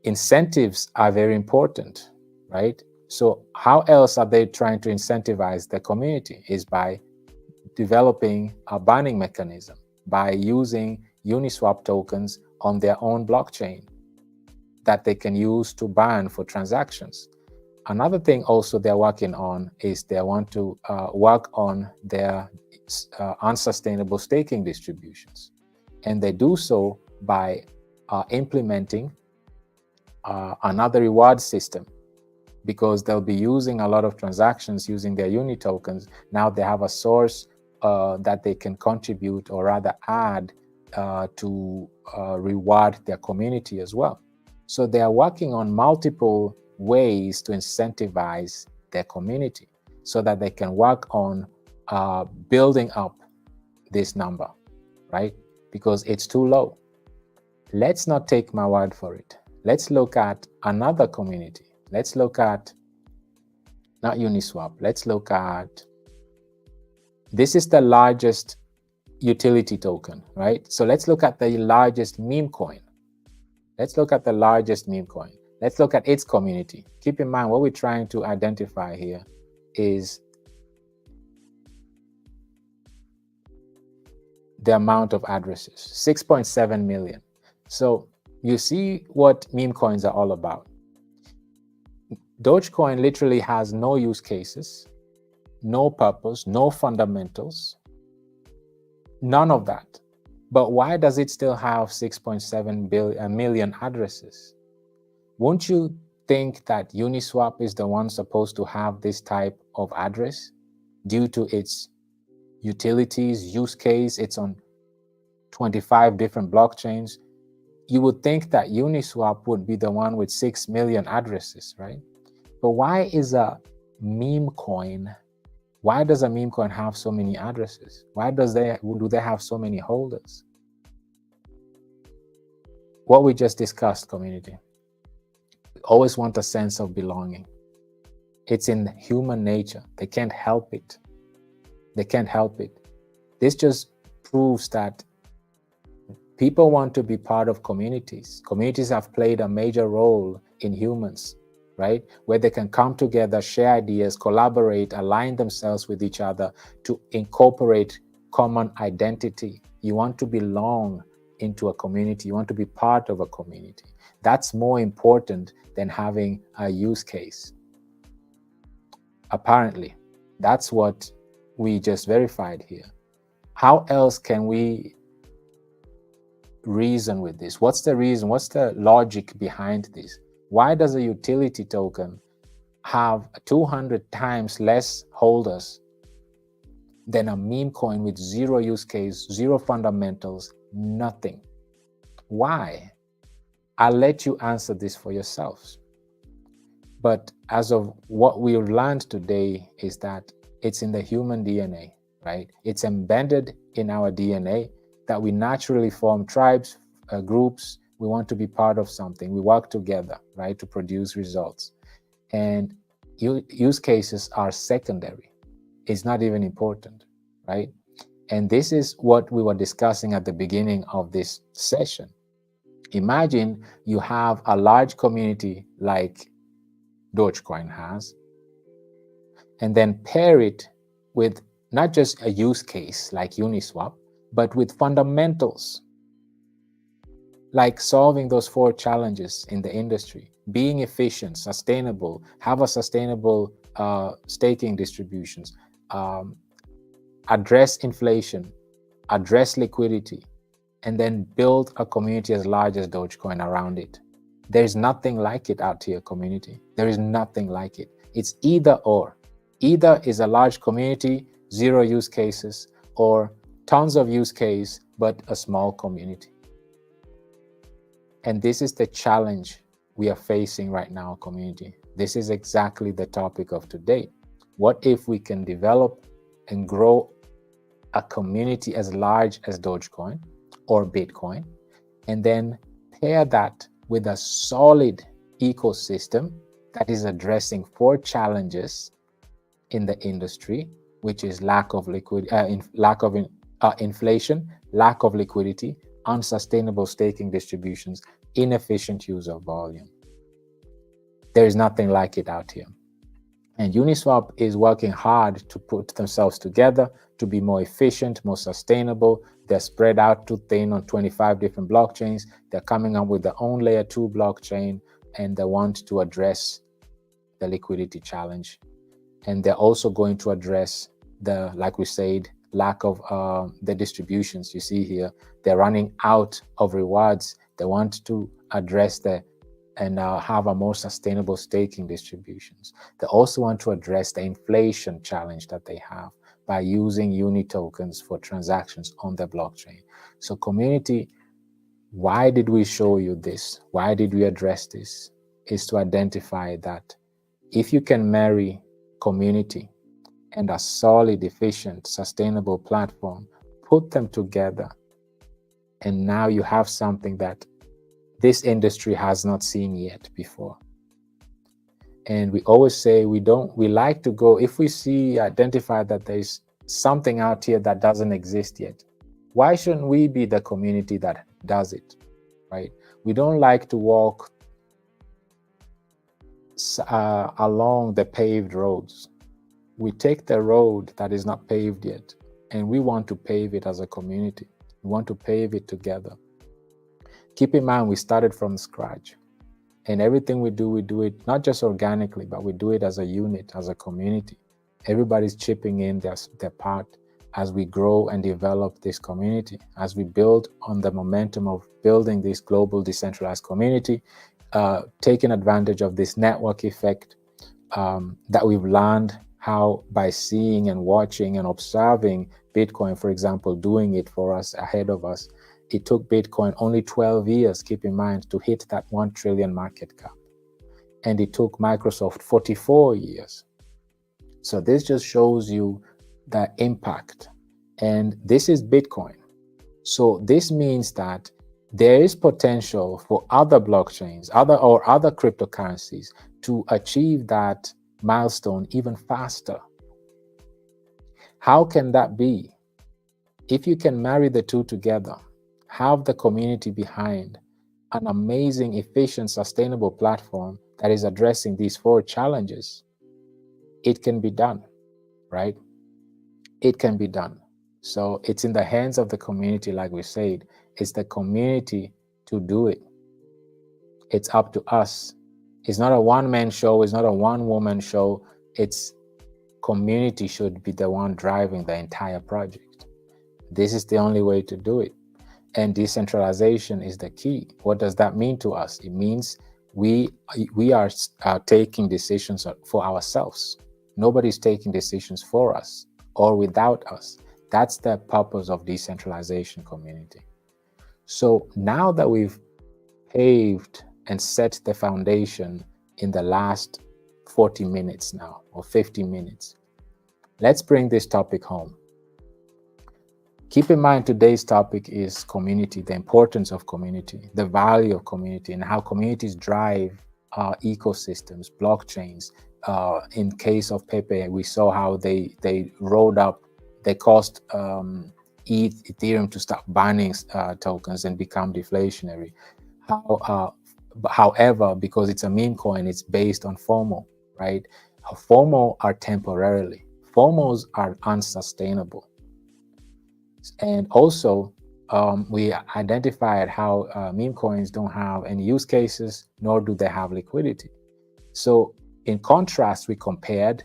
Incentives are very important, right? So how else are they trying to incentivize the community? Is by developing a banning mechanism, by using Uniswap tokens on their own blockchain. that they can use to burn for transactions. Another thing also they're working on is they want to work on their unsustainable staking distributions. And they do so by implementing another reward system, because they'll be using a lot of transactions using their Uni tokens. Now they have a source that they can contribute, or rather add, to reward their community as well. So they are working on multiple ways to incentivize their community so that they can work on building up this number, right? Because it's too low. Let's not take my word for it. Let's look at another community. Let's look at, not Uniswap, let's look at, this is the largest utility token, right? So let's look at the largest meme coin. Let's look at the largest meme coin. Let's look at its community. Keep in mind, what we're trying to identify here is the amount of addresses, 6.7 million. So you see what meme coins are all about. Dogecoin literally has no use cases, no purpose, no fundamentals, none of that. But why does it still have 6.7 million addresses? Won't you think that Uniswap is the one supposed to have this type of address due to its utilities, use case? It's on 25 different blockchains. You would think that Uniswap would be the one with 6 million addresses, right? But why is a meme coin, why does a meme coin have so many addresses? Why do they have so many holders? What we just discussed, community. We always want a sense of belonging. It's in human nature. They can't help it. They can't help it. This just proves that people want to be part of communities. Communities have played a major role in humans, right? Where they can come together, share ideas, collaborate, align themselves with each other to incorporate common identity. You want to belong into a community. You want to be part of a community. That's more important than having a use case. Apparently, that's what we just verified here. How else can we reason with this? What's the reason? What's the logic behind this? Why does a utility token have 200 times less holders than a meme coin with zero use case, zero fundamentals, nothing? Why? I'll let you answer this for yourselves. But as of what we've learned today is that it's in the human DNA, right? It's embedded in our DNA that we naturally form tribes, groups. We want to be part of something. We work together, right, to produce results. And use cases are secondary. It's not even important, right? And this is what we were discussing at the beginning of this session. Imagine you have a large community like Dogecoin has, and then pair it with not just a use case like Uniswap, but with fundamentals like solving those 4 challenges in the industry, being efficient, sustainable, have a sustainable staking distributions, address inflation, address liquidity, and then build a community as large as Dogecoin around it. There's nothing like it out here, community. There is nothing like it. It's either or. Either is a large community, 0 use cases, or tons of use case, but a small community. And this is the challenge we are facing right now, community. This is exactly the topic of today. What if we can develop and grow a community as large as Dogecoin or Bitcoin, and then pair that with a solid ecosystem that is addressing 4 challenges in the industry, which is lack of inflation, lack of liquidity, unsustainable staking distributions, inefficient use of volume. There is nothing like it out here. And Uniswap is working hard to put themselves together to be more efficient, more sustainable. They're spread out too thin on 25 different blockchains. They're coming up with their own layer 2 blockchain, and they want to address the liquidity challenge. And they're also going to address the, like we said, lack of the distributions. You see here, they're running out of rewards. They want to address and have a more sustainable staking distributions. They also want to address the inflation challenge that they have by using uni tokens for transactions on the blockchain. So community, why did we show you this? Why did we address this? Is to identify that if you can marry community and a solid, efficient, sustainable platform, put them together, and now you have something that this industry has not seen yet before. And we always say we like to go, if we identify that there's something out here that doesn't exist yet, why shouldn't we be the community that does it, right? We don't like to walk along the paved roads. We take the road that is not paved yet, and we want to pave it as a community. We want to pave it together. Keep in mind, we started from scratch, and everything we do it not just organically, but we do it as a unit, as a community. Everybody's chipping in their part as we grow and develop this community, as we build on the momentum of building this global decentralized community, taking advantage of this network effect that we've learned how by seeing and watching and observing Bitcoin, for example, doing it for us ahead of us. It took Bitcoin only 12 years, keep in mind, to hit that 1 trillion market cap. And it took Microsoft 44 years. So this just shows you the impact. And this is Bitcoin. So this means that there is potential for other blockchains, other cryptocurrencies to achieve that milestone even faster. How can that be? If you can marry the two together, have the community behind an amazing, efficient, sustainable platform that is addressing these 4 challenges, it can be done, right? It can be done. So it's in the hands of the community, like we said. It's the community to do it. It's up to us. It's not a one-man show. It's not a one-woman show. It's community should be the one driving the entire project. This is the only way to do it. And decentralization is the key. What does that mean to us? It means we are taking decisions for ourselves. Nobody's taking decisions for us or without us. That's the purpose of decentralization community. So now that we've paved and set the foundation in the last 40 minutes now, or 50 minutes, let's bring this topic home. Keep in mind, today's topic is community, the importance of community, the value of community, and how communities drive ecosystems, blockchains. In case of Pepe, we saw how they rolled up, they caused Ethereum to start banning tokens and become deflationary. However, because it's a meme coin, it's based on FOMO, right? FOMO are temporarily. FOMOs are unsustainable. And also, we identified how meme coins don't have any use cases, nor do they have liquidity. So in contrast, we compared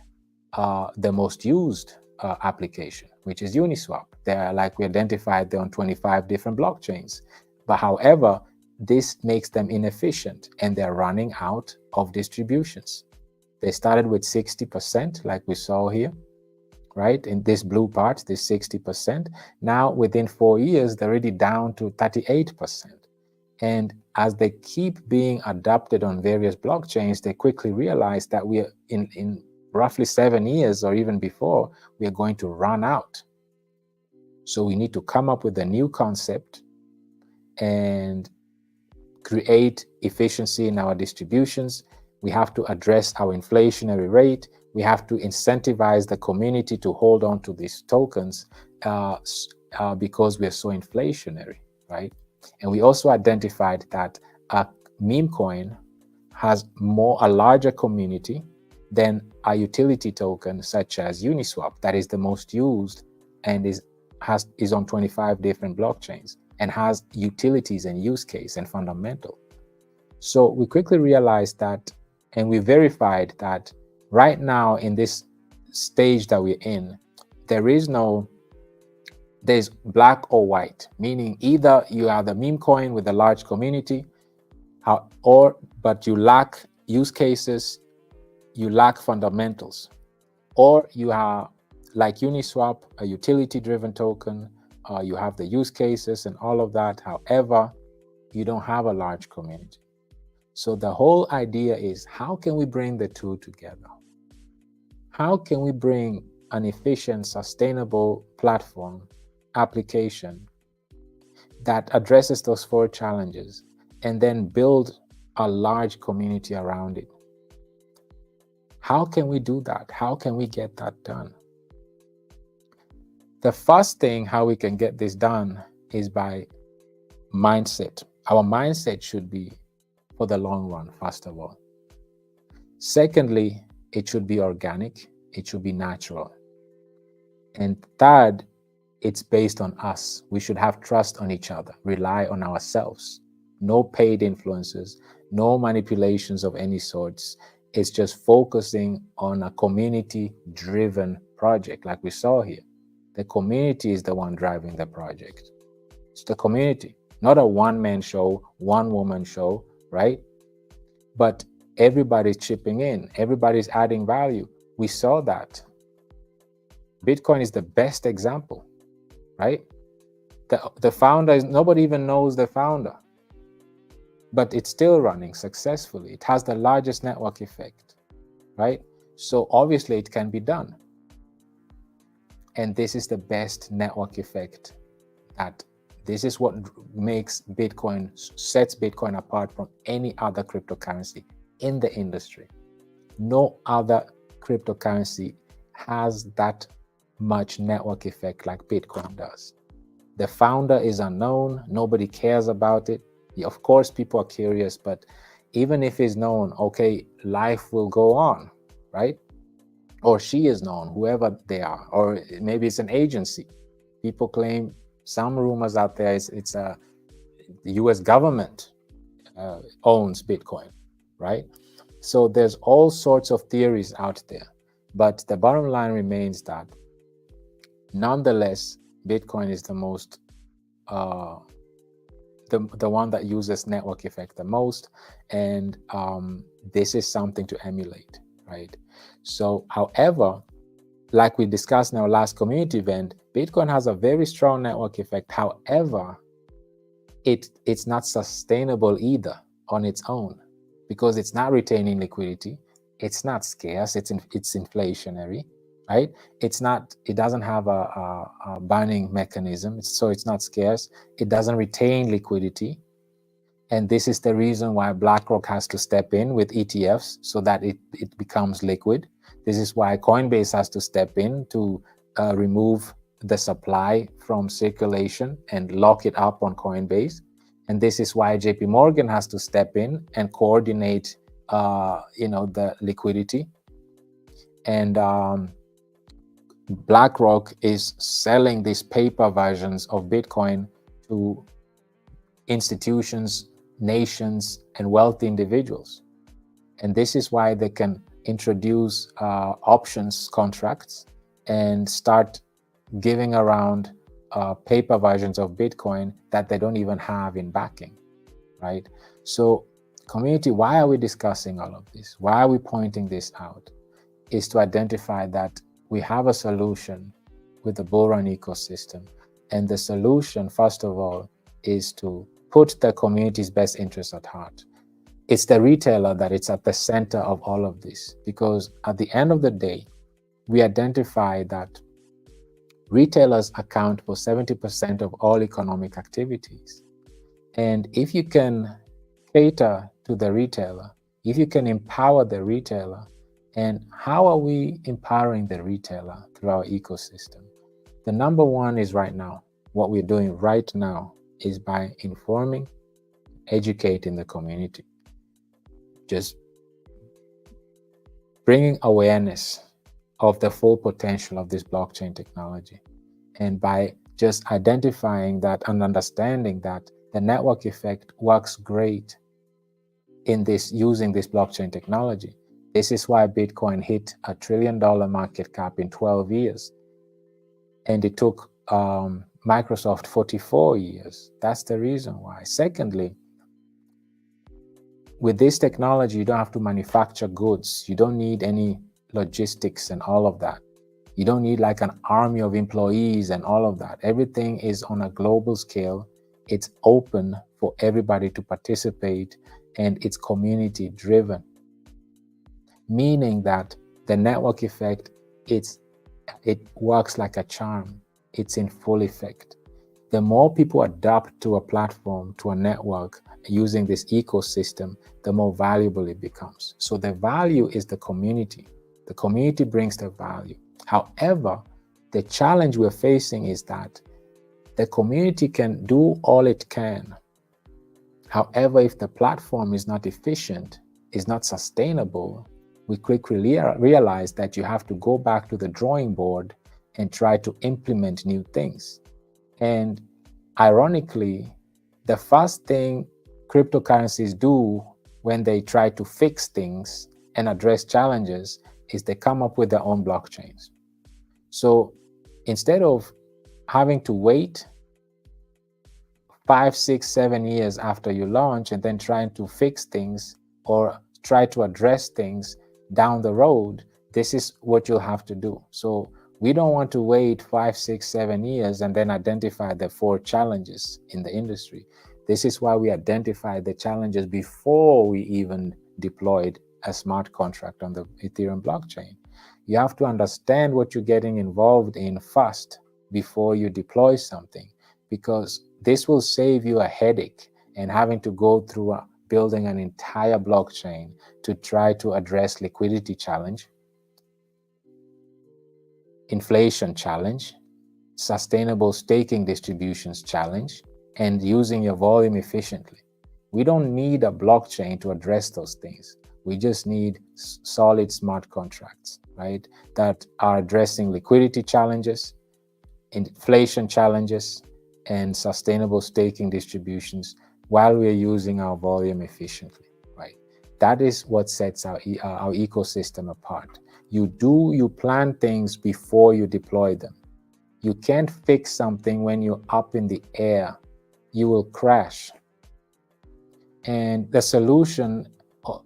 the most used application, which is Uniswap. They're, like we identified, they're on 25 different blockchains. But however, this makes them inefficient and they're running out of distributions. They started with 60%, like we saw here, right? In this blue part, this 60%. Now, within 4 years, they're already down to 38%. And as they keep being adopted on various blockchains, they quickly realize that we are in roughly 7 years or even before, we are going to run out. So we need to come up with a new concept and create efficiency in our distributions. We have to address our inflationary rate. We have to incentivize the community to hold on to these tokens because we're so inflationary, right? And we also identified that a meme coin has a larger community then a utility token such as Uniswap, that is the most used and is on 25 different blockchains and has utilities and use case and fundamental. So we quickly realized that, and we verified that right now in this stage that we're in, there's black or white, meaning either you are the meme coin with a large community, but you lack use cases, you lack fundamentals, or you are like Uniswap, a utility-driven token, you have the use cases and all of that. However, you don't have a large community. So the whole idea is, how can we bring the two together? How can we bring an efficient, sustainable platform application that addresses those 4 challenges and then build a large community around it? How can we do that? How can we get that done? The first thing how we can get this done is by mindset. Our mindset should be for the long run, first of all. Secondly, it should be organic. It should be natural. And third, it's based on us. We should have trust on each other, rely on ourselves. No paid influences, no manipulations of any sorts. It's just focusing on a community-driven project like we saw here. The community is the one driving the project. It's the community, not a one-man show, one-woman show, right? But everybody's chipping in. Everybody's adding value. We saw that. Bitcoin is the best example, right? The founder nobody even knows the founder, but it's still running successfully. It has the largest network effect, right? So obviously it can be done. And this is the best network effect. This is what sets Bitcoin apart from any other cryptocurrency in the industry. No other cryptocurrency has that much network effect like Bitcoin does. The founder is unknown. Nobody cares about it. Of course, people are curious, but even if it's known, okay, life will go on, right? Or she is known, whoever they are, or maybe it's an agency. People claim, some rumors out there, the US government owns Bitcoin, right? So there's all sorts of theories out there, but the bottom line remains that nonetheless, Bitcoin is the most, the one that uses network effect the most, and this is something to emulate, right? So, however, like we discussed in our last community event, Bitcoin has a very strong network effect. However, it's not sustainable either on its own, because it's not retaining liquidity. It's not scarce. It's inflationary, right? It doesn't have a burning mechanism, so it's not scarce. It doesn't retain liquidity. And this is the reason why BlackRock has to step in with ETFs so that it becomes liquid. This is why Coinbase has to step in to remove the supply from circulation and lock it up on Coinbase. And this is why JP Morgan has to step in and coordinate the liquidity. And BlackRock is selling these paper versions of Bitcoin to institutions, nations, and wealthy individuals. And this is why they can introduce options contracts and start giving around paper versions of Bitcoin that they don't even have in backing, right? So community, why are we discussing all of this? Why are we pointing this out? Is to identify that we have a solution with the Bullrun ecosystem. And the solution, first of all, is to put the community's best interests at heart. It's the retailer that it's at the center of all of this, because at the end of the day, we identify that retailers account for 70% of all economic activities. And if you can cater to the retailer, if you can empower the retailer, and how are we empowering the retailer through our ecosystem? The number one is right now, what we're doing right now is by informing, educating the community. Just bringing awareness of the full potential of this blockchain technology. And by just identifying that and understanding that the network effect works great in this, using this blockchain technology. This is why Bitcoin hit $1 trillion market cap in 12 years. And it took Microsoft 44 years. That's the reason why. Secondly, with this technology, you don't have to manufacture goods. You don't need any logistics and all of that. You don't need like an army of employees and all of that. Everything is on a global scale. It's open for everybody to participate, and it's community driven, meaning that the network effect, it works like a charm. It's in full effect. The more people adapt to a platform, to a network, using this ecosystem, the more valuable it becomes. So the value is the community. The community brings the value. However, the challenge we're facing is that the community can do all it can. However, if the platform is not efficient, is not sustainable, we quickly realize that you have to go back to the drawing board and try to implement new things. And ironically, the first thing cryptocurrencies do when they try to fix things and address challenges is they come up with their own blockchains. So instead of having to wait 5, 6, 7 years after you launch and then trying to fix things or try to address things down the road, this is what you'll have to do. So we don't want to wait 5, 6, 7 years and then identify the 4 challenges in the industry. This is why we identify the challenges before we even deployed a smart contract on the Ethereum blockchain. You have to understand what you're getting involved in first before you deploy something, because this will save you a headache and having to go through building an entire blockchain to try to address liquidity challenge, inflation challenge, sustainable staking distributions challenge, and using your volume efficiently. We don't need a blockchain to address those things. We just need solid smart contracts, right, that are addressing liquidity challenges, inflation challenges, and sustainable staking distributions while we're using our volume efficiently, right? That is what sets our ecosystem apart. You plan things before you deploy them. You can't fix something when you're up in the air. You will crash. And the solution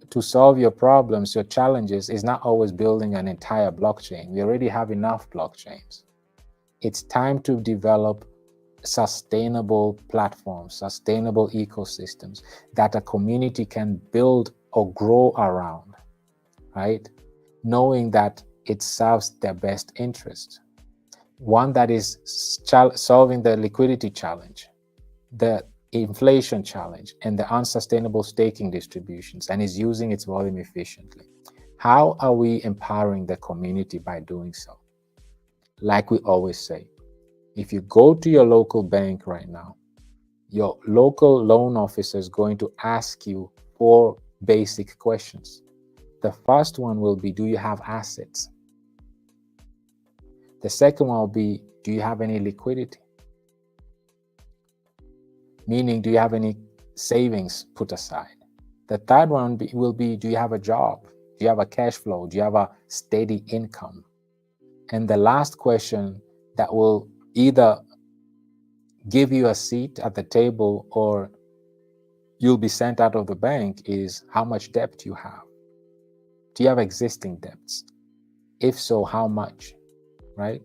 to solve your problems, your challenges, is not always building an entire blockchain. We already have enough blockchains. It's time to develop sustainable platforms, sustainable ecosystems that a community can build or grow around, right? Knowing that it serves their best interest. One that is solving the liquidity challenge, the inflation challenge, and the unsustainable staking distributions, and is using its volume efficiently. How are we empowering the community by doing so? Like we always say, if you go to your local bank right now, your local loan officer is going to ask you 4 basic questions. The first one will be, do you have assets? The second one will be, do you have any liquidity? Meaning, do you have any savings put aside? The third one will be, do you have a job? Do you have a cash flow? Do you have a steady income? And the last question that will either give you a seat at the table or you'll be sent out of the bank is, how much debt you have? Do you have existing debts? If so, how much, right?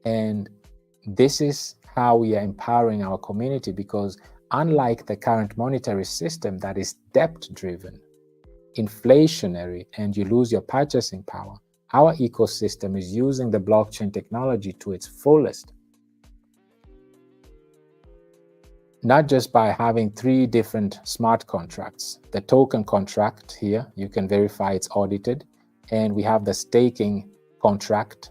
And this is how we are empowering our community, because unlike the current monetary system that is debt-driven, inflationary, and you lose your purchasing power, our ecosystem is using the blockchain technology to its fullest. Not just by having 3 different smart contracts. The token contract here, you can verify it's audited. And we have the staking contract,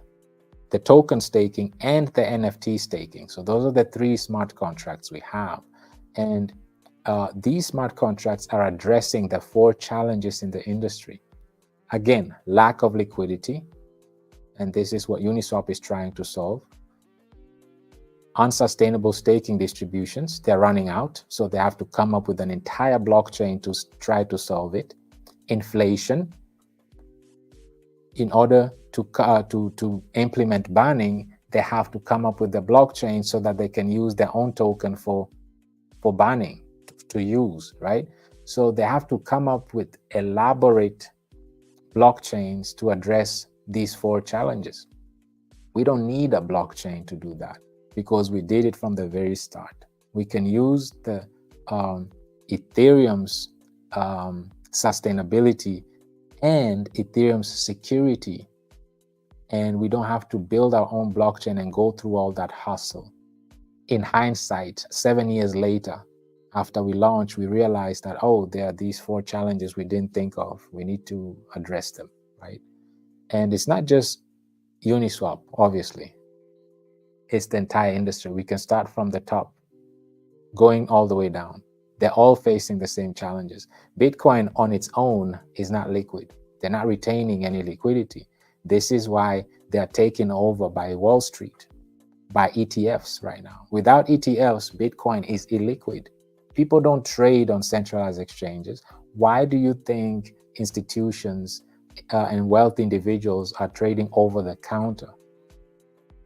the token staking, and the NFT staking. So those are the 3 smart contracts we have. And these smart contracts are addressing the 4 challenges in the industry. Again, lack of liquidity, and this is what Uniswap is trying to solve. Unsustainable staking distributions, they're running out, so they have to come up with an entire blockchain to try to solve it. Inflation, in order to implement banning, they have to come up with the blockchain so that they can use their own token for banning to use, right? So they have to come up with elaborate blockchains to address these 4 challenges. We don't need a blockchain to do that because we did it from the very start. We can use the Ethereum's sustainability and Ethereum's security, and we don't have to build our own blockchain and go through all that hustle. In hindsight, 7 years later, after we launched, we realized that, oh, there are these 4 challenges we didn't think of. We need to address them, right? And it's not just Uniswap, obviously. It's the entire industry. We can start from the top, going all the way down. They're all facing the same challenges. Bitcoin on its own is not liquid. They're not retaining any liquidity. This is why they're taken over by Wall Street, by ETFs right now. Without ETFs, Bitcoin is illiquid. People don't trade on centralized exchanges. Why do you think institutions and wealthy individuals are trading over the counter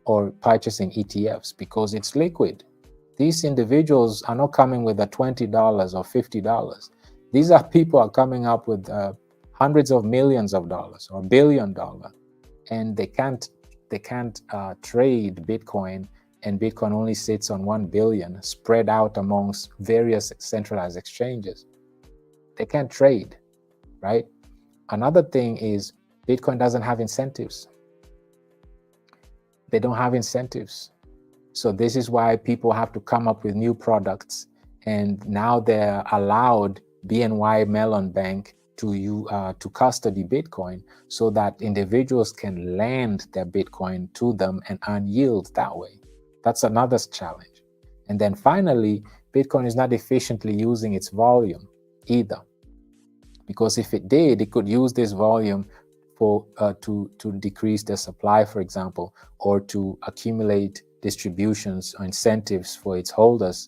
or purchasing ETFs? Because it's liquid. These individuals are not coming with a $20 or $50. These are people are coming up with hundreds of millions of dollars or $1 billion, and they can't trade Bitcoin, and Bitcoin only sits on 1 billion spread out amongst various centralized exchanges. They can't trade, right? Another thing is Bitcoin doesn't have incentives. They don't have incentives. So this is why people have to come up with new products, and now they're allowed BNY Mellon Bank to custody Bitcoin so that individuals can lend their Bitcoin to them and earn yield that way. That's another challenge. And then finally, Bitcoin is not efficiently using its volume either, because if it did, it could use this volume for to decrease the supply, for example, or to accumulate distributions or incentives for its holders,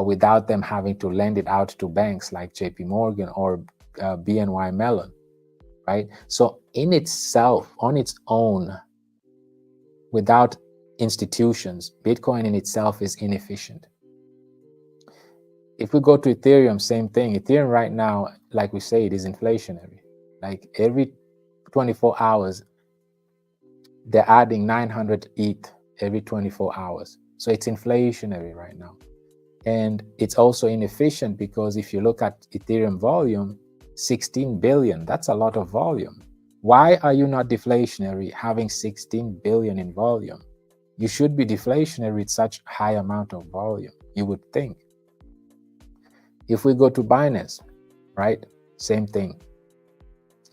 without them having to lend it out to banks like JP Morgan or BNY Mellon, right? So in itself, on its own, without institutions, Bitcoin in itself is inefficient. If we go to Ethereum, same thing. Ethereum right now, like we say, it is inflationary. Like every 24 hours, they're adding 900 ETH every 24 hours. So it's inflationary right now. And it's also inefficient because if you look at Ethereum volume, 16 billion, that's a lot of volume. Why are you not deflationary having 16 billion in volume? You should be deflationary with such high amount of volume, you would think. If we go to Binance, right, same thing.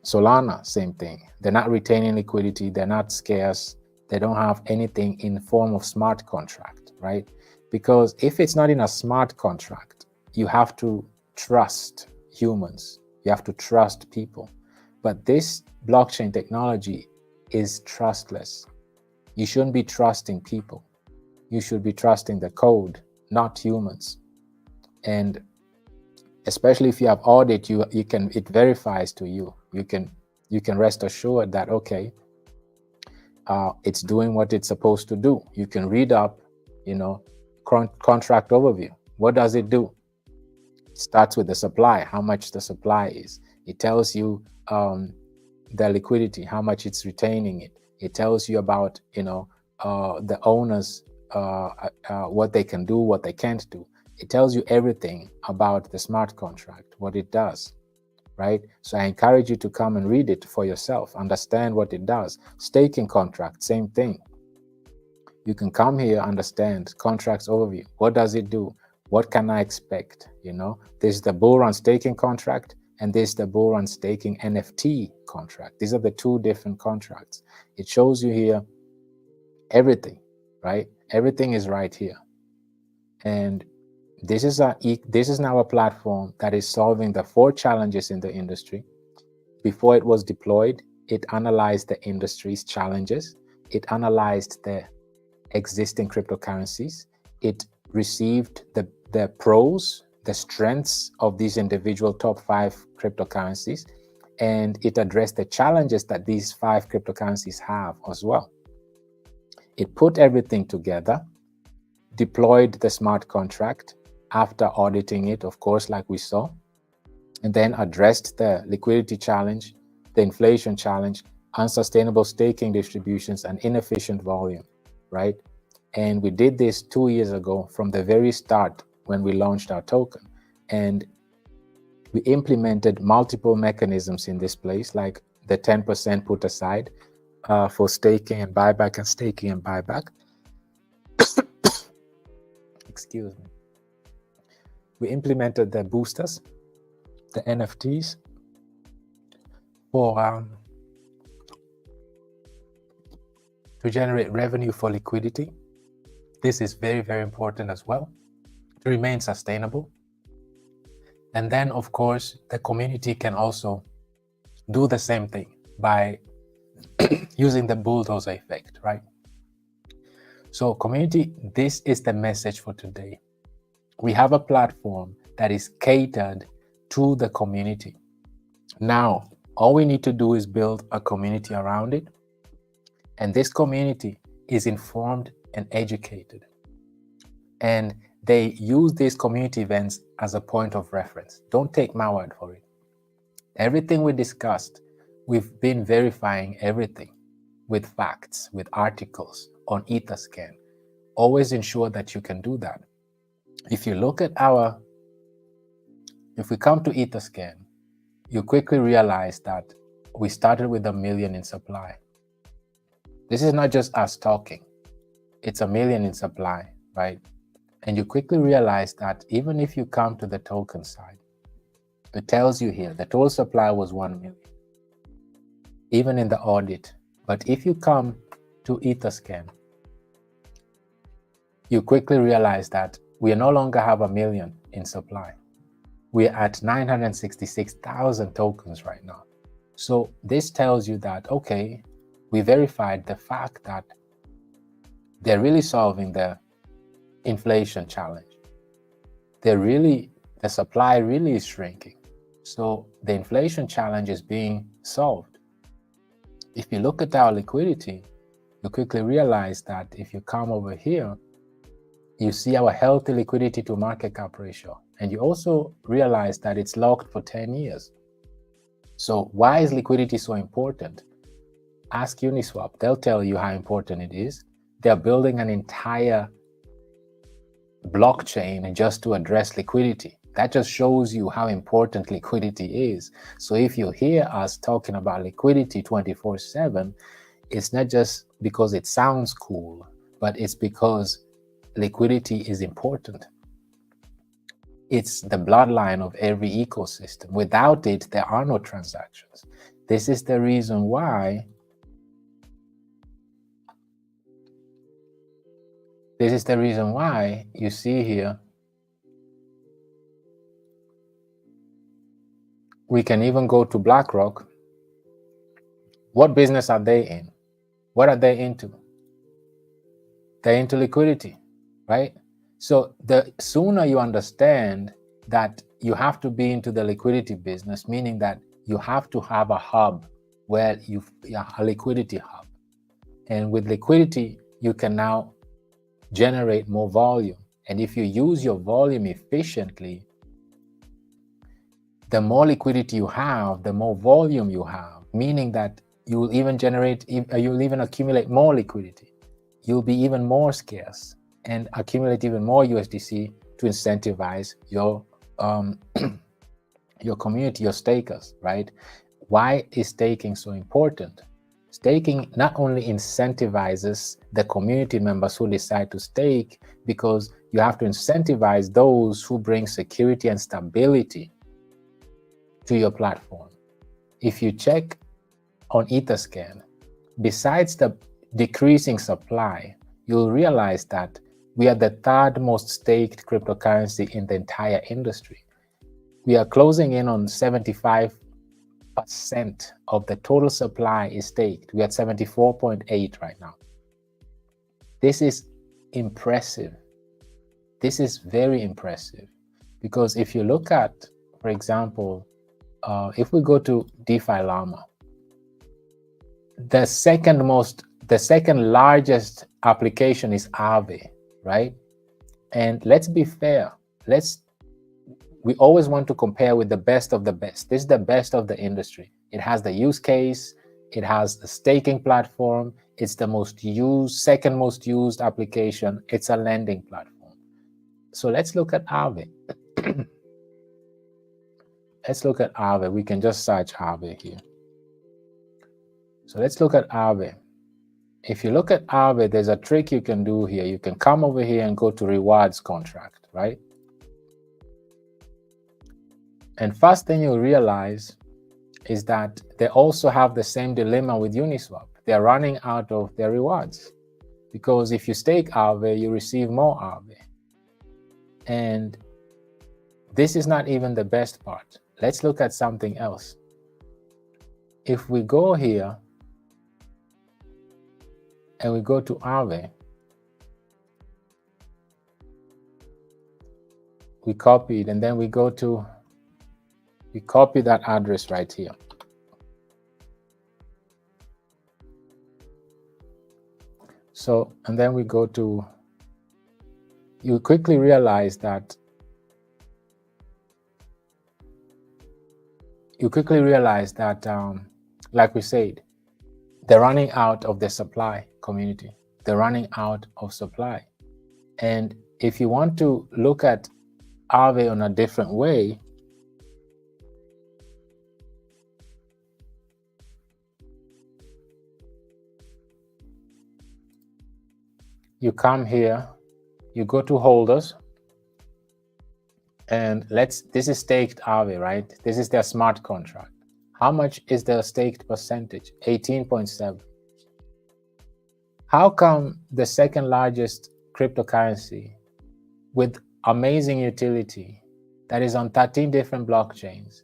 Solana, same thing. They're not retaining liquidity, they're not scarce, they don't have anything in form of smart contract, right? Because if it's not in a smart contract, you have to trust humans, you have to trust people. But this blockchain technology is trustless. You shouldn't be trusting people. You should be trusting the code, not humans. And especially if you have audit, it verifies to you. You can rest assured that, okay, it's doing what it's supposed to do. You can read up, contract overview. What does it do? It starts with the supply, how much the supply is. It tells you the liquidity, how much it's retaining it. It tells you about, the owners, what they can do, what they can't do. It tells you everything about the smart contract, what it does, right? So I encourage you to come and read it for yourself, understand what it does. Staking contract, same thing. You can come here, understand contracts overview. What does it do? What can I expect? There's the Bullrun staking contract, and there's the Bullrun staking NFT contract. These are the 2 different contracts. It shows you here everything, right? Everything is right here. And this is now a platform that is solving the 4 challenges in the industry. before it was deployed, it analyzed the industry's challenges. It analyzed the existing cryptocurrencies. It received the pros, the strengths of these individual top 5 cryptocurrencies, and it addressed the challenges that these 5 cryptocurrencies have as well. It put everything together, deployed the smart contract after auditing it, of course, like we saw, and then addressed the liquidity challenge, the inflation challenge, unsustainable staking distributions, and inefficient volume, right? And we did this 2 years ago from the very start when we launched our token. And we implemented multiple mechanisms in this place, like the 10% put aside for staking and buyback, and staking and buyback. Excuse me. We implemented the boosters, the NFTs, for to generate revenue for liquidity. This is very, very important as well to remain sustainable. And then, of course, the community can also do the same thing by using the bulldozer effect, right? So community, this is the message for today. We have a platform that is catered to the community. Now, all we need to do is build a community around it. And this community is informed and educated. And they use these community events as a point of reference. Don't take my word for it. Everything we discussed, we've been verifying everything with facts, with articles on Etherscan. Always ensure that you can do that. If you look at if we come to Etherscan, you quickly realize that we started with 1 million in supply. This is not just us talking. It's 1 million in supply, right? And you quickly realize that even if you come to the token side, it tells you here the total supply was 1 million, even in the audit. But if you come to Etherscan, you quickly realize that we no longer have 1 million in supply. We're at 966,000 tokens right now. So this tells you that, okay, we verified the fact that they're really solving the inflation challenge. The supply really is shrinking. So the inflation challenge is being solved. If you look at our liquidity, you quickly realize that if you come over here, you see our healthy liquidity to market cap ratio. And you also realize that it's locked for 10 years. So why is liquidity so important? Ask Uniswap. They'll tell you how important it is. They're building an entire blockchain just to address liquidity. That just shows you how important liquidity is. So if you hear us talking about liquidity 24/7, it's not just because it sounds cool, but it's because liquidity is important. It's the bloodline of every ecosystem. Without it, there are no transactions. This is the reason why you see here, we can even go to BlackRock. What business are they in? What are they into? They're into liquidity, right? So the sooner you understand that you have to be into the liquidity business, meaning that you have to have a hub where a liquidity hub. And with liquidity, you can now generate more volume. And if you use your volume efficiently, the more liquidity you have, the more volume you have, meaning that you'll even accumulate more liquidity. You'll be even more scarce and accumulate even more USDC to incentivize your your community, your stakers, right? Why is staking so important? Staking not only incentivizes the community members who decide to stake, because you have to incentivize those who bring security and stability to your platform. If you check on Etherscan, besides the decreasing supply, you'll realize that we are the 3rd most staked cryptocurrency in the entire industry. We are closing in on 75 of the total supply is staked. We're at 74.8 right now. This is impressive. This is very impressive, because if you look at, for example, if we go to DeFi Llama, the second largest application is Aave, right? And let's be fair. We always want to compare with the best of the best. This is the best of the industry. It has the use case. It has the staking platform. It's the second most used application. It's a lending platform. So let's look at Aave. Let's look at Aave. We can just search Aave here. So let's look at Aave. If you look at Aave, there's a trick you can do here. You can come over here and go to rewards contract, right? And first thing you'll realize is that they also have the same dilemma with Uniswap. They're running out of their rewards, because if you stake Aave, you receive more Aave. And this is not even the best part. Let's look at something else. If we go here and we go to Aave, we copy it, and then we copy that address right here. So, and then we go to, you quickly realize that like we said, they're running out of the supply community. They're running out of supply. And if you want to look at Aave on a different way, you come here, you go to holders, and this is staked Aave, right? This is their smart contract. How much is the staked percentage? 18.7. How come the second largest cryptocurrency with amazing utility that is on 13 different blockchains,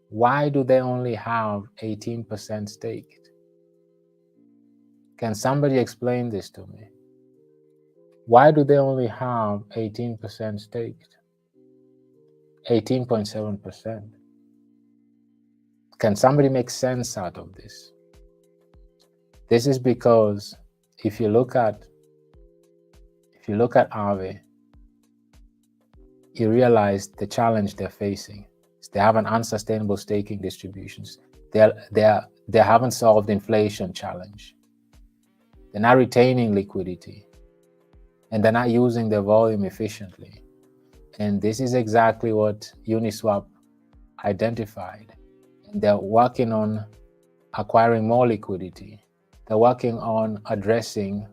why do they only have 18% staked? Can somebody explain this to me? Why do they only have 18% staked? 18.7%. Can somebody make sense out of this? This is because if you look at Aave, you realize the challenge they're facing. They have an unsustainable staking distributions. They haven't solved inflation challenge. They're not retaining liquidity, and they're not using their volume efficiently. And this is exactly what Uniswap identified. And they're working on acquiring more liquidity. They're working on addressing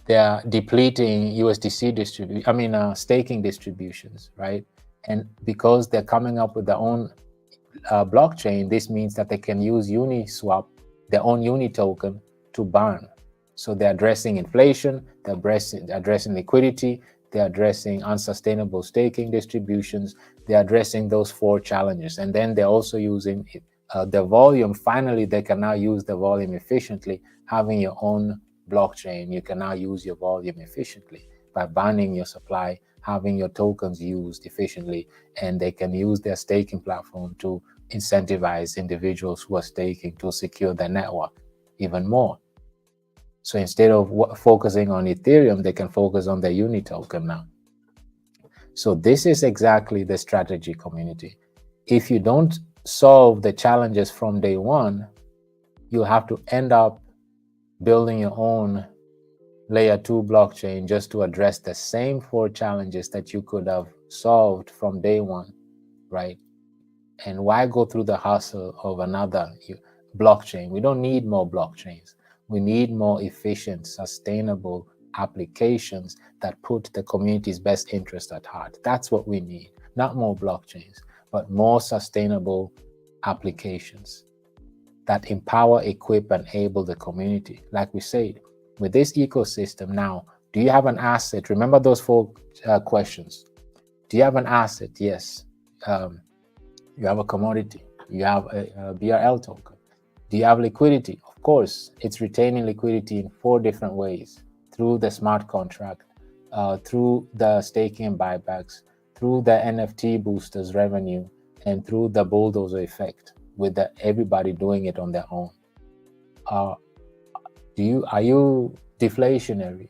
they're depleting USDC staking distributions, right? And because they're coming up with their own blockchain, this means that they can use Uniswap, their own Uni token, to burn. So they're addressing inflation, they're addressing liquidity, they're addressing unsustainable staking distributions, they're addressing those 4 challenges. And then they're also using the volume. Finally, they can now use the volume efficiently. Having your own blockchain, you can now use your volume efficiently by burning your supply, having your tokens used efficiently, and they can use their staking platform to incentivize individuals who are staking to secure their network even more. So instead of focusing on Ethereum, they can focus on the Uni token now. So this is exactly the strategy, community. If you don't solve the challenges from day one, you'll have to end up building your own layer 2 blockchain just to address the same 4 challenges that you could have solved from day one, right? And why go through the hassle of another blockchain? We don't need more blockchains. We need more efficient, sustainable applications that put the community's best interest at heart. That's what we need. Not more blockchains, but more sustainable applications that empower, equip, and enable the community. Like we said, with this ecosystem now, do you have an asset? Remember those 4 questions. Do you have an asset? Yes. You have a commodity. You have a BRL token. Do you have liquidity? Of course, it's retaining liquidity in 4 different ways: through the smart contract, through the staking and buybacks, through the NFT boosters revenue, and through the bulldozer effect, with everybody doing it on their own. Are you deflationary?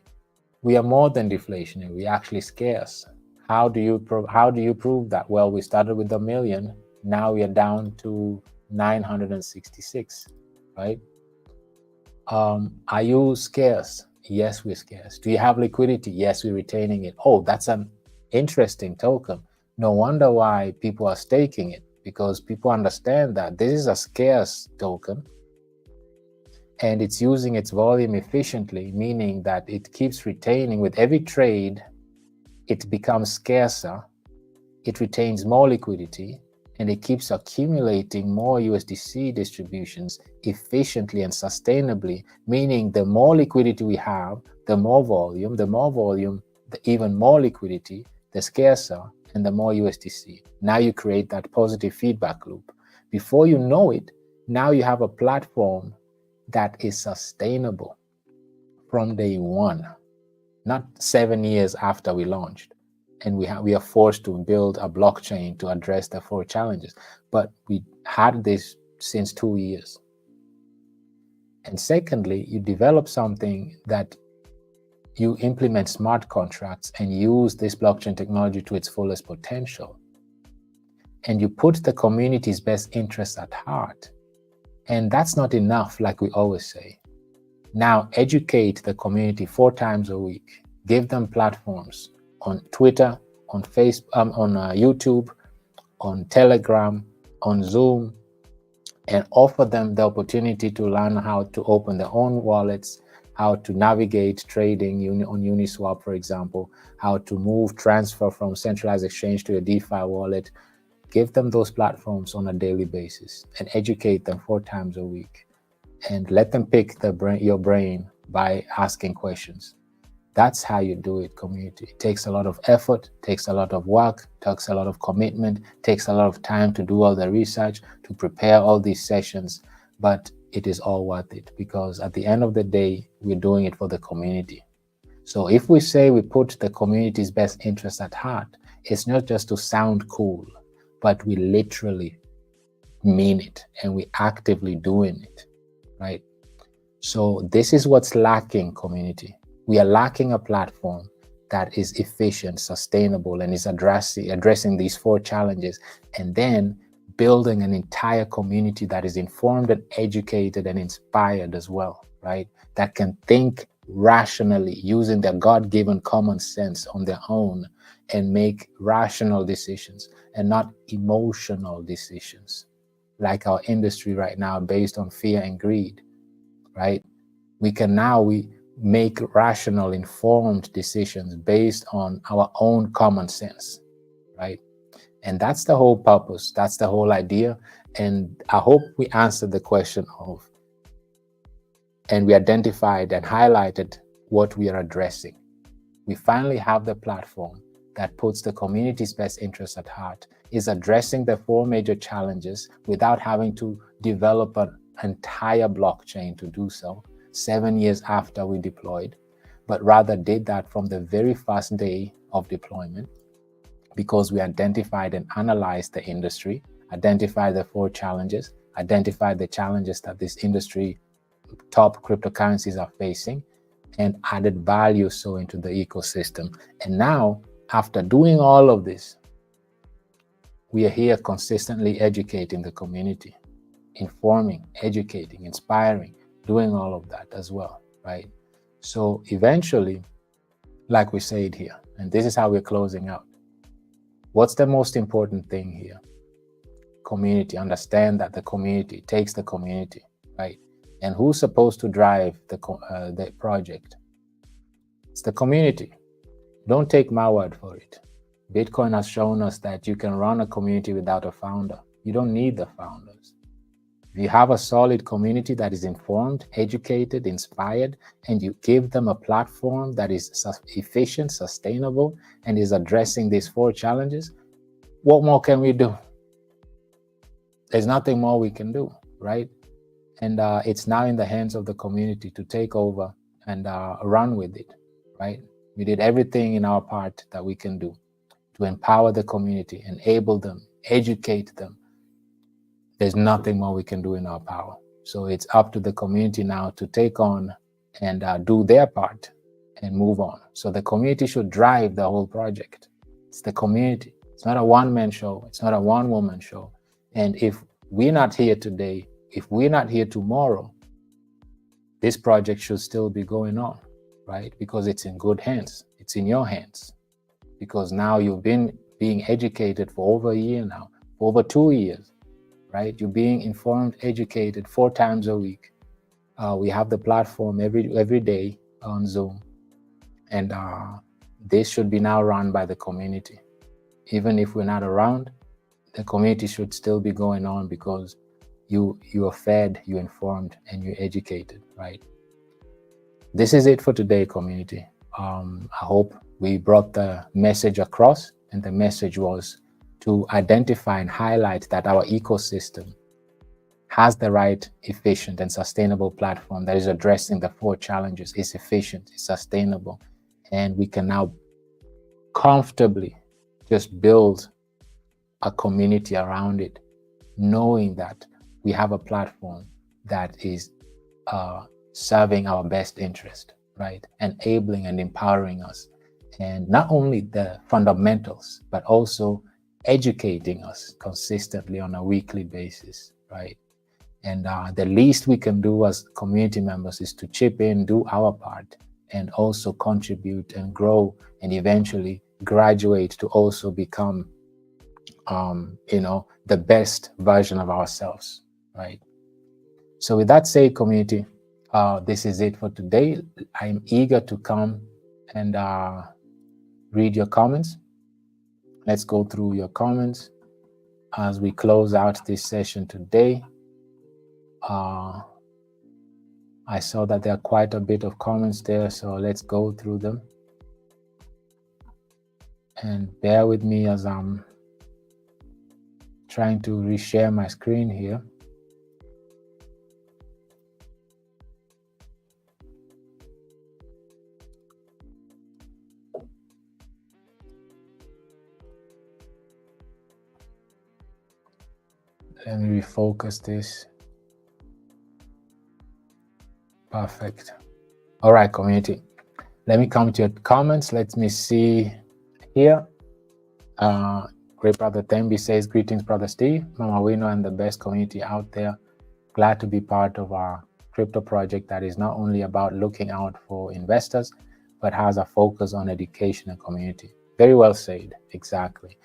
We are more than deflationary. We're actually scarce. How do you prove that? Well, we started with 1 million. Now we are down to 966, right? Are you scarce? Yes, we're scarce. Do you have liquidity? Yes, we're retaining it. Oh, that's an interesting token. No wonder why people are staking it, because people understand that this is a scarce token and it's using its volume efficiently, meaning that it keeps retaining. With every trade, it becomes scarcer, it retains more liquidity, and it keeps accumulating more USDC distributions efficiently and sustainably, meaning the more liquidity we have, the more volume, the even more liquidity, the scarcer, and the more USDC. Now you create that positive feedback loop. Before you know it, now you have a platform that is sustainable from day one, not 7 years after we launched. And we are forced to build a blockchain to address the 4 challenges. But we had this since 2 years. And secondly, you develop something that you implement smart contracts and use this blockchain technology to its fullest potential. And you put the community's best interests at heart. And that's not enough, like we always say. Now educate the community 4 times a week. Give them platforms on Twitter, on Facebook, on YouTube, on Telegram, on Zoom, and offer them the opportunity to learn how to open their own wallets, how to navigate trading on Uniswap, for example, how to transfer from centralized exchange to a DeFi wallet. Give them those platforms on a daily basis and educate them 4 times a week. And let them pick your brain by asking questions. That's how you do it, community. It takes a lot of effort, takes a lot of work, takes a lot of commitment, takes a lot of time to do all the research, to prepare all these sessions, but it is all worth it, because at the end of the day, we're doing it for the community. So if we say we put the community's best interests at heart, it's not just to sound cool, but we literally mean it and we actively doing it, right? So this is what's lacking, community. We are lacking a platform that is efficient, sustainable, and is addressing these 4 challenges, and then building an entire community that is informed and educated and inspired as well, right? That can think rationally using their God-given common sense on their own and make rational decisions and not emotional decisions, like our industry right now based on fear and greed, right? We make rational, informed decisions based on our own common sense, right? And that's the whole purpose. That's the whole idea. And I hope we answered the question and we identified and highlighted what we are addressing. We finally have the platform that puts the community's best interests at heart, is addressing the 4 major challenges without having to develop an entire blockchain to do so 7 years after we deployed, but rather did that from the very first day of deployment, because we identified and analyzed the industry, identified the 4 challenges, identified the challenges that this industry top cryptocurrencies are facing, and added value so into the ecosystem. And now, after doing all of this, we are here consistently educating the community, informing, educating, inspiring, doing all of that as well, right? So eventually, like we said here, and this is how we're closing out. What's the most important thing here? Community. Understand that the community takes the community, right? And who's supposed to drive the project? It's the community. Don't take my word for it. Bitcoin has shown us that you can run a community without a founder. You don't need the founders. If you have a solid community that is informed, educated, inspired, and you give them a platform that is efficient, sustainable, and is addressing these 4 challenges, what more can we do? there's nothing more we can do, right? And it's now in the hands of the community to take over and run with it, right? We did everything in our part that we can do to empower the community, enable them, educate them. There's nothing more we can do in our power. So it's up to the community now to take on and do their part and move on. So the community should drive the whole project. It's the community. It's not a one-man show. It's not a one-woman show. And if we're not here today, if we're not here tomorrow, this project should still be going on, right? Because it's in good hands. It's in your hands. Because now you've been being educated for over a year now, for over 2 years, right? You're being informed, educated 4 times a week. We have the platform every day on Zoom. And this should be now run by the community. Even if we're not around, the community should still be going on because you are fed, you're informed, and you're educated, right? This is it for today, community. I hope we brought the message across, and the message was to identify and highlight that our ecosystem has the right, efficient, and sustainable platform that is addressing the 4 challenges. It's efficient, it's sustainable, and we can now comfortably just build a community around it, knowing that we have a platform that is serving our best interest, right? Enabling and empowering us. And not only the fundamentals, but also educating us consistently on a weekly basis, right? And the least we can do as community members is to chip in, do our part, and also contribute and grow, and eventually graduate to also become, the best version of ourselves, right? So with that said, community, this is it for today. I'm eager to come and read your comments. Let's go through your comments as we close out this session today. I saw that there are quite a bit of comments there, so let's go through them. And bear with me as I'm trying to reshare my screen here. Let me refocus this. Perfect. All right, community. Let me come to your comments. Let me see here. Great Brother Thembi says, greetings, Brother Steve, Mama Wino, and the best community out there. Glad to be part of our crypto project that is not only about looking out for investors, but has a focus on education and community. Very well said, exactly.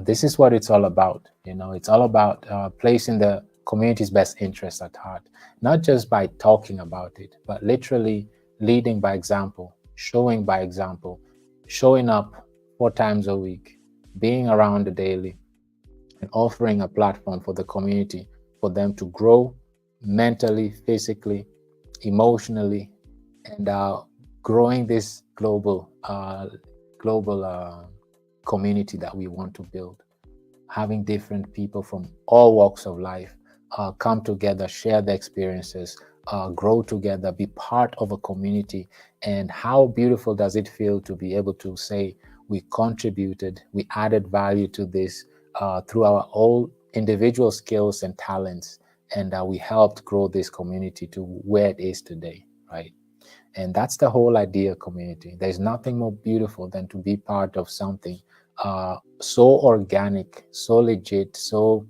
This is what it's all about. It's all about placing the community's best interests at heart, not just by talking about it, but literally leading by example, showing by example, showing up 4 times a week, being around daily, and offering a platform for the community for them to grow mentally, physically, emotionally, and growing this global community that we want to build. Having different people from all walks of life come together, share their experiences, grow together, be part of a community. And how beautiful does it feel to be able to say, we contributed, we added value to this through our own individual skills and talents, and we helped grow this community to where it is today, right? And that's the whole idea, community. There's nothing more beautiful than to be part of something so organic, so legit, so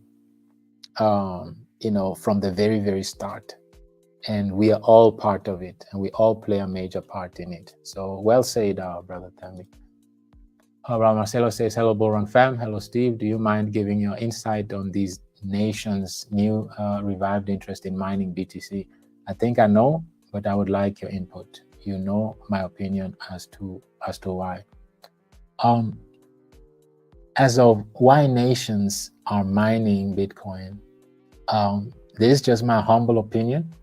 from the very, very start. And we are all part of it, and we all play a major part in it. So well said, Brother Thembi. Marcelo says, hello, Bullrun fam. Hello, Steve. Do you mind giving your insight on these nations' new revived interest in mining BTC? I think I know, but I would like your input. You know my opinion as to why. As of why nations are mining Bitcoin, this is just my humble opinion.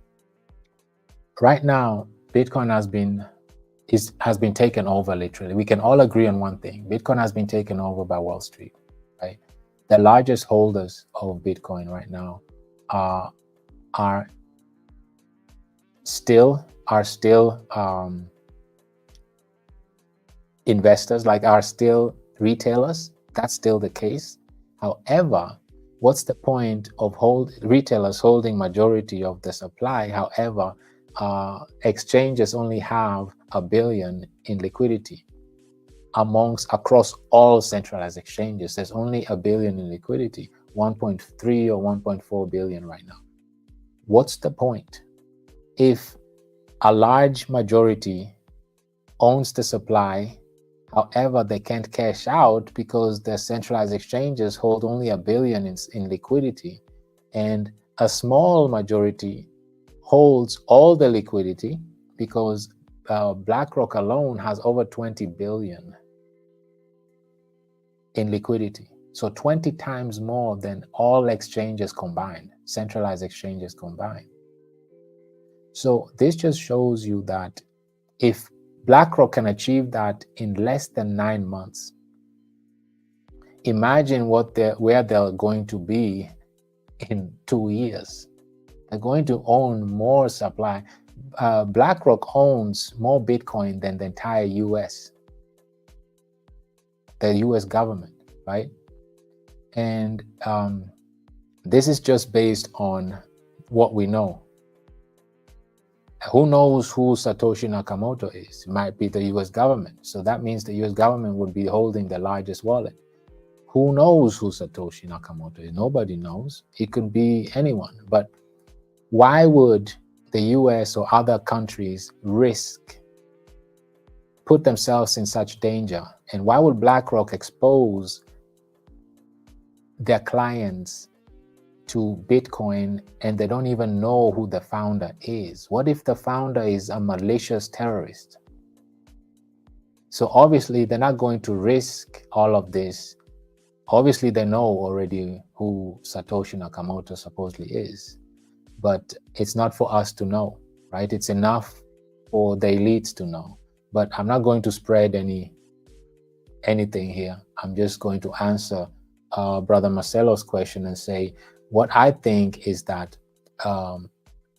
Right now, Bitcoin has been taken over, literally. We can all agree on one thing. Bitcoin has been taken over by Wall Street, right? the largest holders of Bitcoin right now are still investors, like are still retailers. That's still the case. However, what's the point of retailers holding majority of the supply? However, exchanges only have $1 billion in liquidity across all centralized exchanges. There's only $1 billion in liquidity, 1.3 or 1.4 billion right now. What's the point? If a large majority owns the supply, however, they can't cash out because the centralized exchanges hold only $1 billion in liquidity, and a small majority holds all the liquidity because BlackRock alone has over 20 billion in liquidity. So 20 times more than all exchanges combined, centralized exchanges combined. So this just shows you that if BlackRock can achieve that in less than 9 months, imagine where they're going to be in 2 years. They're going to own more supply. BlackRock owns more Bitcoin than the entire US, the US government, right? And this is just based on what we know. Who knows who Satoshi Nakamoto is? It might be the US government. So that means the US government would be holding the largest wallet. Who knows who Satoshi Nakamoto is? Nobody knows. It could be anyone. But why would the US or other countries put themselves in such danger? And why would BlackRock expose their clients to Bitcoin and they don't even know who the founder is? What if the founder is a malicious terrorist? So obviously they're not going to risk all of this. Obviously they know already who Satoshi Nakamoto supposedly is, but it's not for us to know, right? It's enough for the elites to know. But I'm not going to spread anything here. I'm just going to answer Brother Marcelo's question and say, what I think is that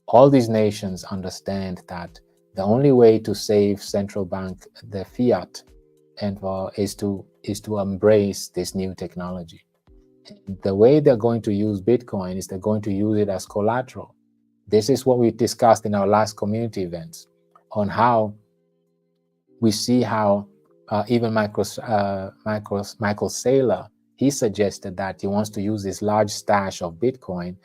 all these nations understand that the only way to save central bank, the fiat, and is to embrace this new technology. The way they're going to use Bitcoin is they're going to use it as collateral. This is what we discussed in our last community events on how we see how even Michael Saylor, he suggested that he wants to use this large stash of Bitcoin,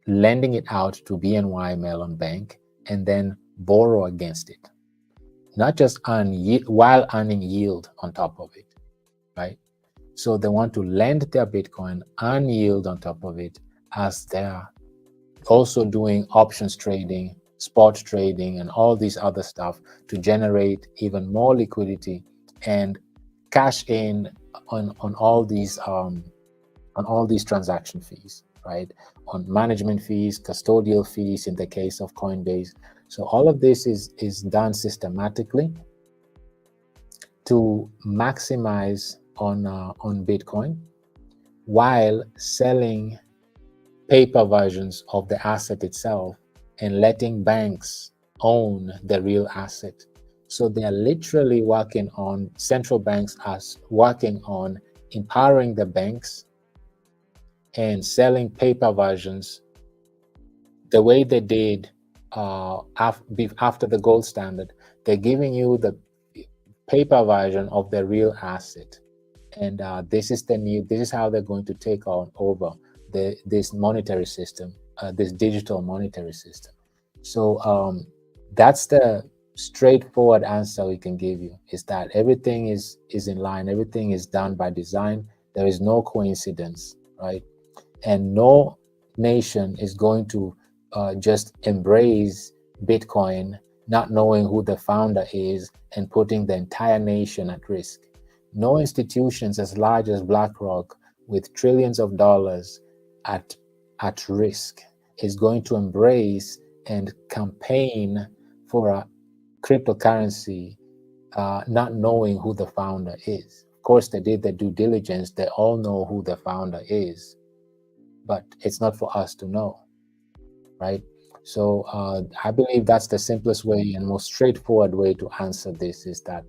lending it out to BNY Mellon Bank, and then borrow against it. Not just while earning yield on top of it, right? So they want to lend their Bitcoin, earn yield on top of it, as they're also doing options trading, spot trading, and all these other stuff to generate even more liquidity and cash in on all these transaction fees, right? On management fees, custodial fees in the case of Coinbase. So all of this is done systematically to maximize on Bitcoin while selling paper versions of the asset itself and letting banks own the real asset. So they are literally working on, central banks are working on empowering the banks and selling paper versions the way they did after the gold standard. They're giving you the paper version of the real asset. And this is how they're going to take over this monetary system, this digital monetary system. So that's the straightforward answer we can give you, is that everything is in line, everything is done by design. There is no coincidence, right? And no nation is going to just embrace Bitcoin, not knowing who the founder is and putting the entire nation at risk. No institutions as large as BlackRock with trillions of dollars at risk is going to embrace and campaign for a cryptocurrency not knowing who the founder is. course, they did their due diligence. They all know who the founder is, but it's not for us to know, right? So I believe that's the simplest way and most straightforward way to answer this, is that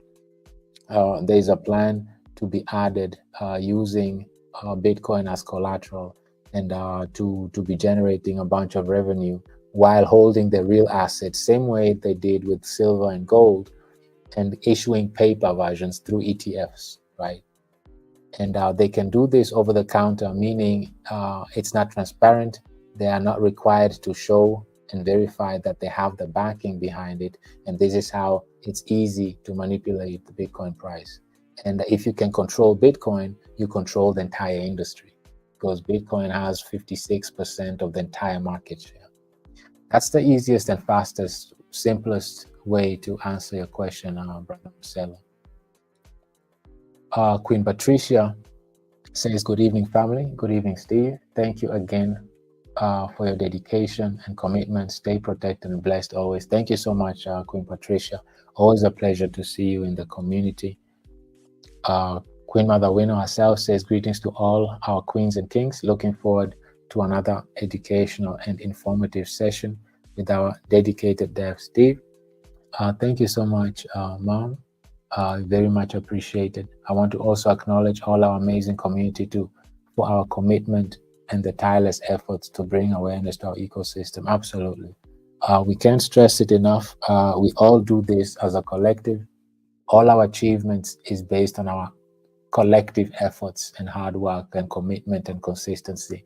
there's a plan to be added using Bitcoin as collateral, and to be generating a bunch of revenue while holding the real assets, same way they did with silver and gold, and issuing paper versions through ETFs, right? And they can do this over the counter, meaning it's not transparent. They are not required to show and verify that they have the backing behind it. And this is how it's easy to manipulate the Bitcoin price. And if you can control Bitcoin, you control the entire industry, because Bitcoin has 56% of the entire market share. That's the easiest and fastest, simplest way to answer your question, Brother Marcelo. Queen Patricia says, good evening, family. Good evening, Steve. Thank you again for your dedication and commitment. Stay protected and blessed always. Thank you so much, Queen Patricia. Always a pleasure to see you in the community. Queen Mother Winner herself says, greetings to all our queens and kings. Looking forward to another educational and informative session with our dedicated dev, Steve. Thank you so much, Mom. Very much appreciated. I want to also acknowledge all our amazing community too, for our commitment and the tireless efforts to bring awareness to our ecosystem. Absolutely. We can't stress it enough. We all do this as a collective. All our achievements is based on our collective efforts and hard work and commitment and consistency.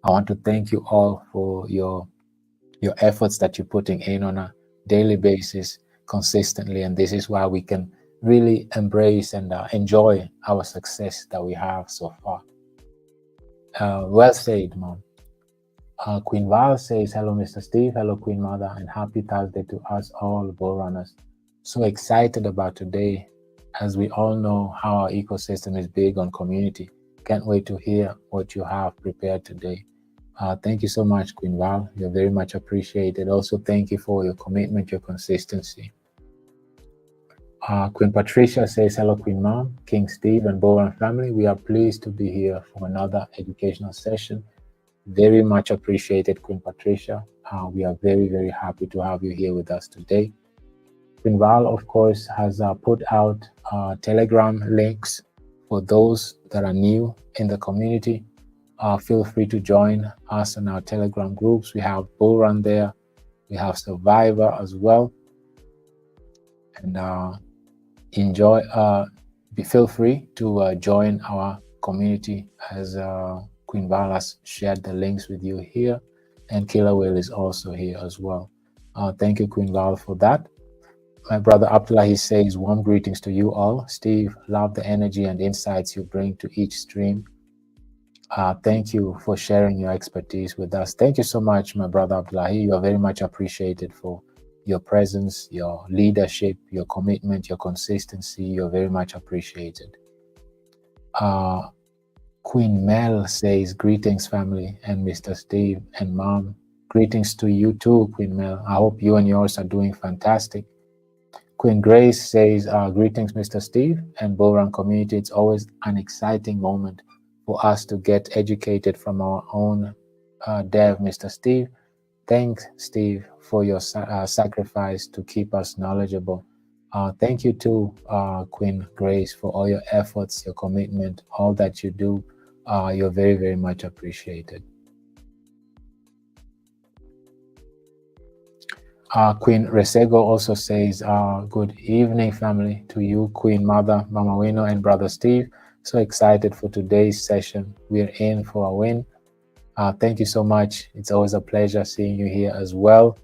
I want to thank you all for your efforts that you're putting in on a daily basis consistently, and this is why we can really embrace and enjoy our success that we have so far. Well said, Mom. Queen Val says, hello, Mr. Steve. Hello, Queen Mother, and happy Thursday to us all, bull runners. So excited about today, as we all know how our ecosystem is big on community. Can't wait to hear what you have prepared today. Thank you so much, Queen Val. You're very much appreciated. Also, thank you for your commitment, your consistency. Queen Patricia says, hello, Queen Mom, King Steve, and Bullrun family. We are pleased to be here for another educational session. Very much appreciated, Queen Patricia. We are very, very happy to have you here with us today. Queen Val, of course, has put out Telegram links for those that are new in the community. Feel free to join us in our Telegram groups. We have Bullrun there. We have Survivor as well. And feel free to join our community, as Queen Val has shared the links with you here, and Killer Whale is also here as well. Thank you, Queen Val, for that. My brother Abdullah says, warm greetings to you all. Steve, love the energy and insights you bring to each stream. Thank you for sharing your expertise with us. Thank you so much, my brother Abdullah. You are very much appreciated for your presence, your leadership, your commitment, your consistency. You're very much appreciated. Queen Mel says, greetings, family, and Mr. Steve and Mom. Greetings to you too, Queen Mel. I hope you and yours are doing fantastic. Queen Grace says, greetings, Mr. Steve and Bullrun community. It's always an exciting moment for us to get educated from our own dev, Mr. Steve. Thanks, Steve, for your sacrifice to keep us knowledgeable. Thank you too, Queen Grace, for all your efforts, your commitment, all that you do. You're very, very much appreciated. Queen Resego also says, good evening, family, to you, Queen Mother, Mama Wino, and Brother Steve. So excited for today's session. We're in for a win. Thank you so much. It's always a pleasure seeing you here as well,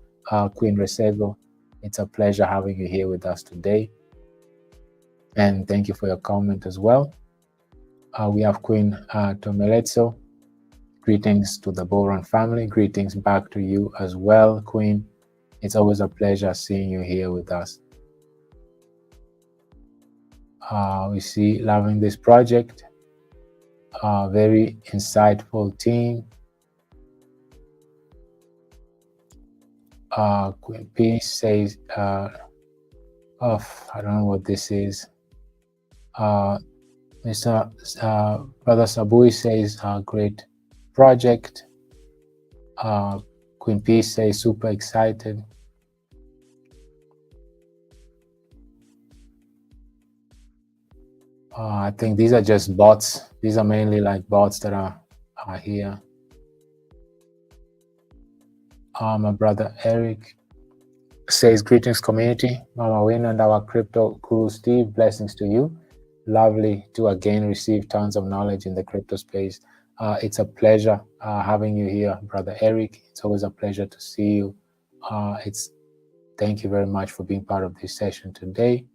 Queen Resego. It's a pleasure having you here with us today. And thank you for your comment as well. We have Queen Tomeletso. Greetings to the Bullrun family. Greetings back to you as well, Queen. It's always a pleasure seeing you here with us. We see loving this project. Very insightful team. Queen Peace says, I don't know what this is. Mr. Brother Sabui says, great project. Queen P says, super excited. I think these are just bots. These are mainly like bots that are here. My brother Eric says, greetings community. Mama Win and our crypto guru Steve, blessings to you. Lovely to again receive tons of knowledge in the crypto space. It's a pleasure having you here, brother Eric. It's always a pleasure to see you. Thank you very much for being part of this session today.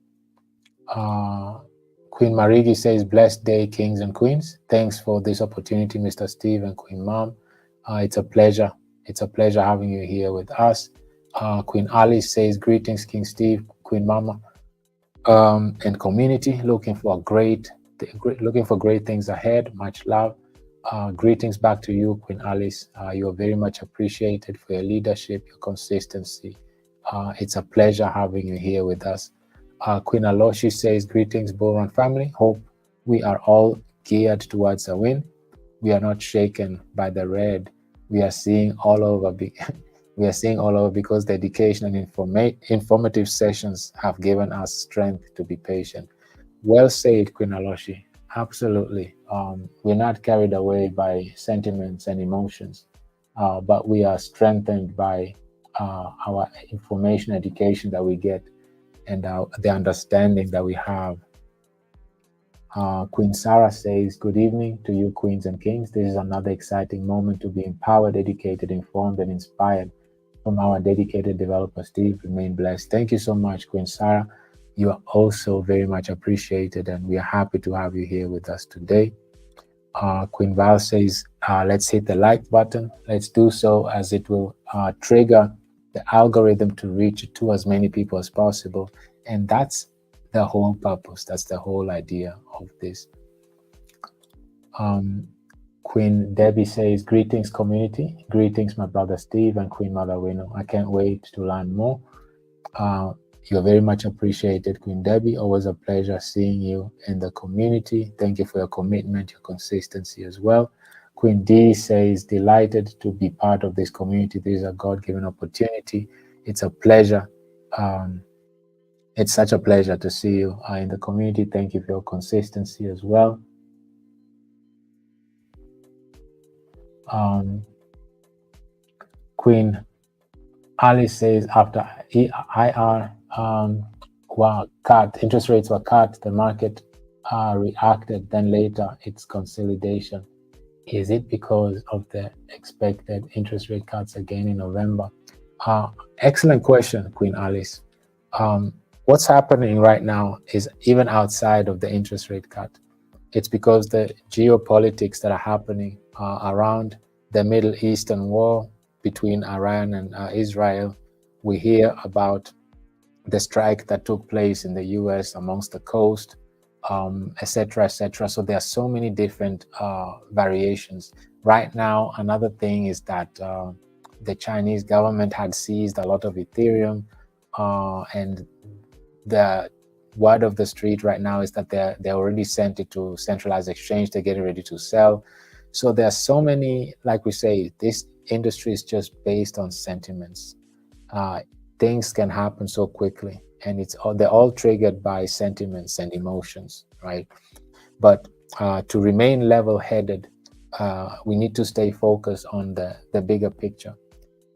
Queen Marigi says, blessed day, kings and queens. Thanks for this opportunity, Mr. Steve and Queen Mom. It's a pleasure. It's a pleasure having you here with us. Queen Alice says, greetings, King Steve, Queen Mama, and community. Looking for great things ahead. Much love. Greetings back to you, Queen Alice. You are very much appreciated for your leadership, your consistency. It's a pleasure having you here with us. Queen Aloshi says, greetings, Bullrun family. Hope we are all geared towards a win. We are not shaken by the red. We are seeing all over. We are seeing all over because the education and informative sessions have given us strength to be patient. Well said, Queen Aloshi. Absolutely. We're not carried away by sentiments and emotions, but we are strengthened by our information education that we get and the understanding that we have. Queen Sarah says, good evening to you, queens and kings. This is another exciting moment to be empowered, educated, informed, and inspired from our dedicated developer, Steve. Remain blessed. Thank you so much, Queen Sarah. You are also very much appreciated, and we are happy to have you here with us today. Queen Val says, let's hit the like button. Let's do so, as it will trigger the algorithm to reach to as many people as possible. And that's the whole purpose. That's the whole idea of this. Queen Debbie says, greetings community. Greetings, my brother Steve and Queen Mother Wino. I can't wait to learn more. You're very much appreciated, Queen Debbie. Always a pleasure seeing you in the community. Thank you for your commitment, your consistency as well. Queen D says, delighted to be part of this community. This is a God-given opportunity. It's a pleasure. It's such a pleasure to see you in the community. Thank you for your consistency as well. Queen Alice says, after IR interest rates were cut, the market reacted, then later it's consolidation. Is it because of the expected interest rate cuts again in November? Excellent question, Queen Alice. What's happening right now is even outside of the interest rate cut. It's because the geopolitics that are happening around the Middle Eastern war between Iran and Israel. We hear about the strike that took place in the US amongst the coast, etc., etc. So there are so many different variations. Right now, another thing is that the Chinese government had seized a lot of Ethereum, and the word of the street right now is that they already sent it to centralized exchange. They're getting ready to sell. So there are so many, like we say, this industry is just based on sentiments. Things can happen so quickly, and they're all triggered by sentiments and emotions, right? But to remain level-headed, we need to stay focused on the bigger picture.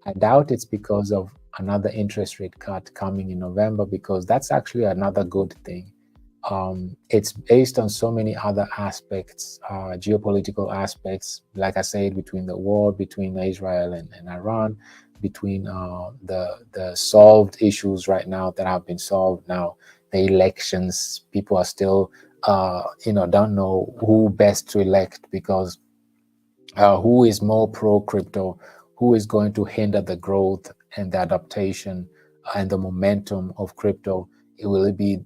I doubt it's because of another interest rate cut coming in November, because that's actually another good thing. It's based on so many other aspects, geopolitical aspects, like I said, between the war between Israel and Iran, between the solved issues right now that have been solved now, the elections. People are still, don't know who best to elect, because who is more pro-crypto, who is going to hinder the growth and the adaptation and the momentum of crypto. Will it be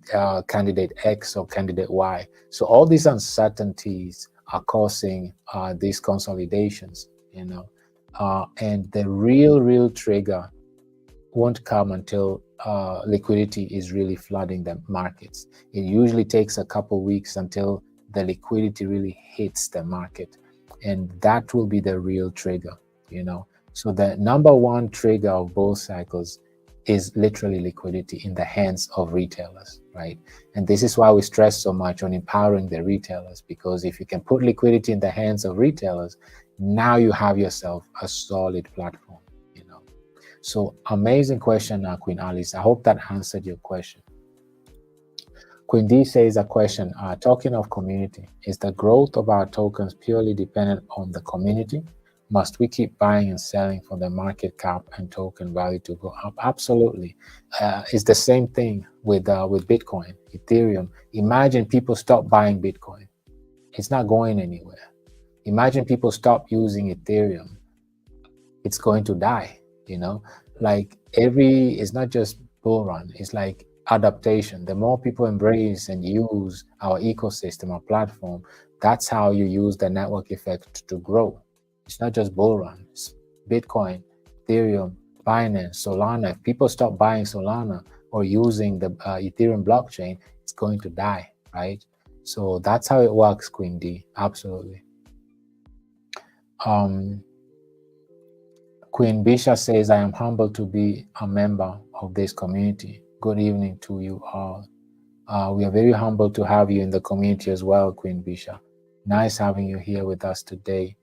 candidate X or candidate Y? So all these uncertainties are causing these consolidations, and the real trigger won't come until liquidity is really flooding the markets. It usually takes a couple weeks until the liquidity really hits the market, and that will be the real trigger, you know. So the number one trigger of bull cycles is literally liquidity in the hands of retailers, right? And this is why we stress so much on empowering the retailers, because if you can put liquidity in the hands of retailers, now you have yourself a solid platform, you know. So amazing question, Queen Alice. I hope that answered your question. Queen D says a question, talking of community, is the growth of our tokens purely dependent on the community? Must we keep buying and selling for the market cap and token value to go up? Absolutely. It's the same thing with Bitcoin, Ethereum. Imagine people stop buying Bitcoin. It's not going anywhere. Imagine people stop using Ethereum. It's going to die, you know? Like it's not just Bullrun, it's like adaptation. The more people embrace and use our ecosystem, our platform, that's how you use the network effect to grow. It's not just Bullrun, it's Bitcoin, Ethereum, Binance, Solana. If people stop buying Solana or using the Ethereum blockchain, it's going to die, right? So that's how it works, Queen D. Absolutely. Queen Bisha says, I am humbled to be a member of this community. Good evening to you all. We are very humbled to have you in the community as well, Queen Bisha. Nice having you here with us today.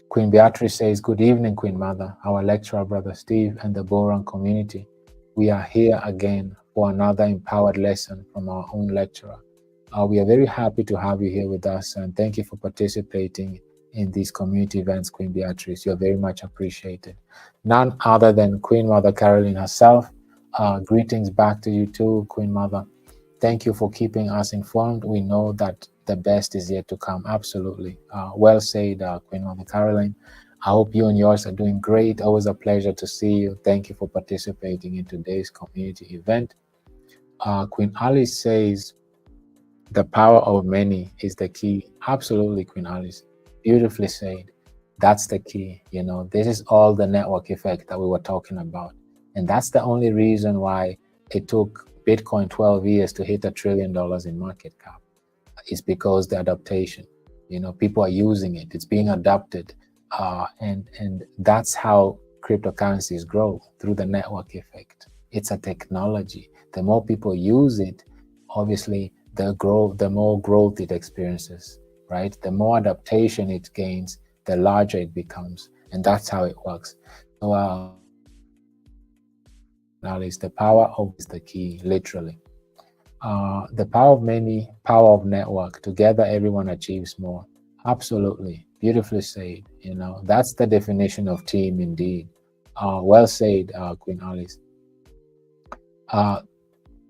Queen Beatrice says, good evening, Queen Mother, our lecturer, Brother Steve, and the Bullrun community. We are here again for another empowered lesson from our own lecturer. We are very happy to have you here with us, and thank you for participating in these community events, Queen Beatrice. You're very much appreciated. None other than Queen Mother Caroline herself. Greetings back to you too, Queen Mother. Thank you for keeping us informed. We know that the best is yet to come. Absolutely. Well said, Queen Mother Caroline. I hope you and yours are doing great. Always a pleasure to see you. Thank you for participating in today's community event. Queen Alice says, the power of many is the key. Absolutely, Queen Alice. Beautifully said. That's the key. You know, this is all the network effect that we were talking about. And that's the only reason why it took Bitcoin 12 years to hit $1 trillion in market cap. It's because the adaptation, you know, people are using it. It's being adopted. And that's how cryptocurrencies grow, through the network effect. It's a technology. The more people use it, obviously, the more growth it experiences, right? The more adaptation it gains, the larger it becomes. And that's how it works. So now is the power of is the key, literally. The power of many, power of network. Together, everyone achieves more. Absolutely. Beautifully said. You know, that's the definition of team indeed. Well said, Queen Alice.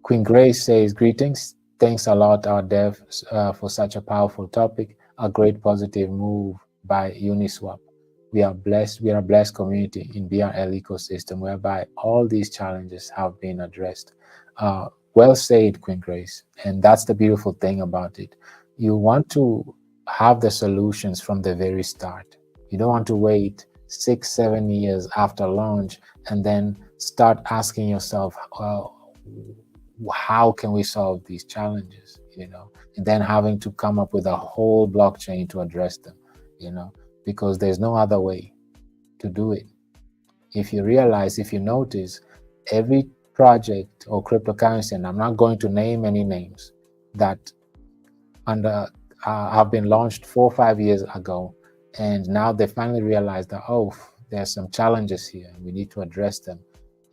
Queen Grace says, greetings. Thanks a lot, our Dev, for such a powerful topic. A great positive move by Uniswap. We are blessed. We are a blessed community in BRL ecosystem whereby all these challenges have been addressed. Well said, Queen Grace. And that's the beautiful thing about it. You want to have the solutions from the very start. You don't want to wait 6-7 years after launch and then start asking yourself, how can we solve these challenges? You know, and then having to come up with a whole blockchain to address them, you know, because there's no other way to do it. If you notice, every project or cryptocurrency, and I'm not going to name any names, that have been launched 4 or 5 years ago, and now they finally realized that, oh, there's some challenges here, and we need to address them.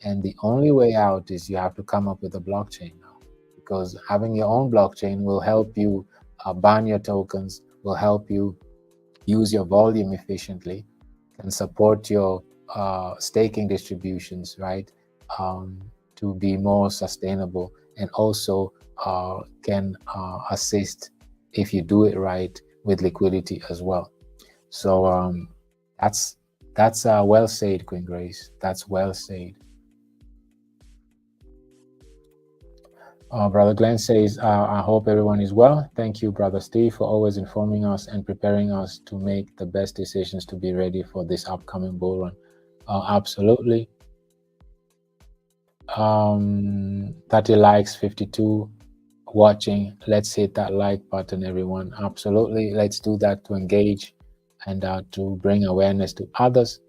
And the only way out is you have to come up with a blockchain now, because having your own blockchain will help you ban your tokens, will help you use your volume efficiently, and support your staking distributions, right, to be more sustainable, and also can assist, if you do it right, with liquidity as well. So that's well said, Queen Grace. That's well said. Brother Glenn says, I hope everyone is well. Thank you, Brother Steve, for always informing us and preparing us to make the best decisions to be ready for this upcoming bull run. Absolutely. 30 likes, 52. watching, let's hit that like button, everyone. Absolutely, let's do that to engage and to bring awareness to others.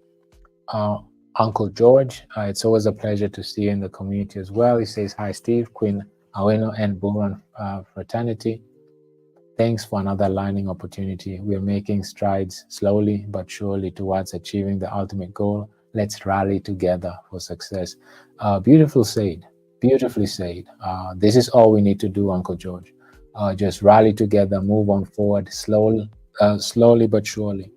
Uncle George, it's always a pleasure to see you in the community as well. He says, hi, Steve, Queen Aweno, and Bullrun fraternity. Thanks for another learning opportunity. We are making strides slowly but surely towards achieving the ultimate goal. Let's rally together for success. Beautifully said. Beautifully said. This is all we need to do, Uncle George. Just rally together, move on forward, slowly but surely,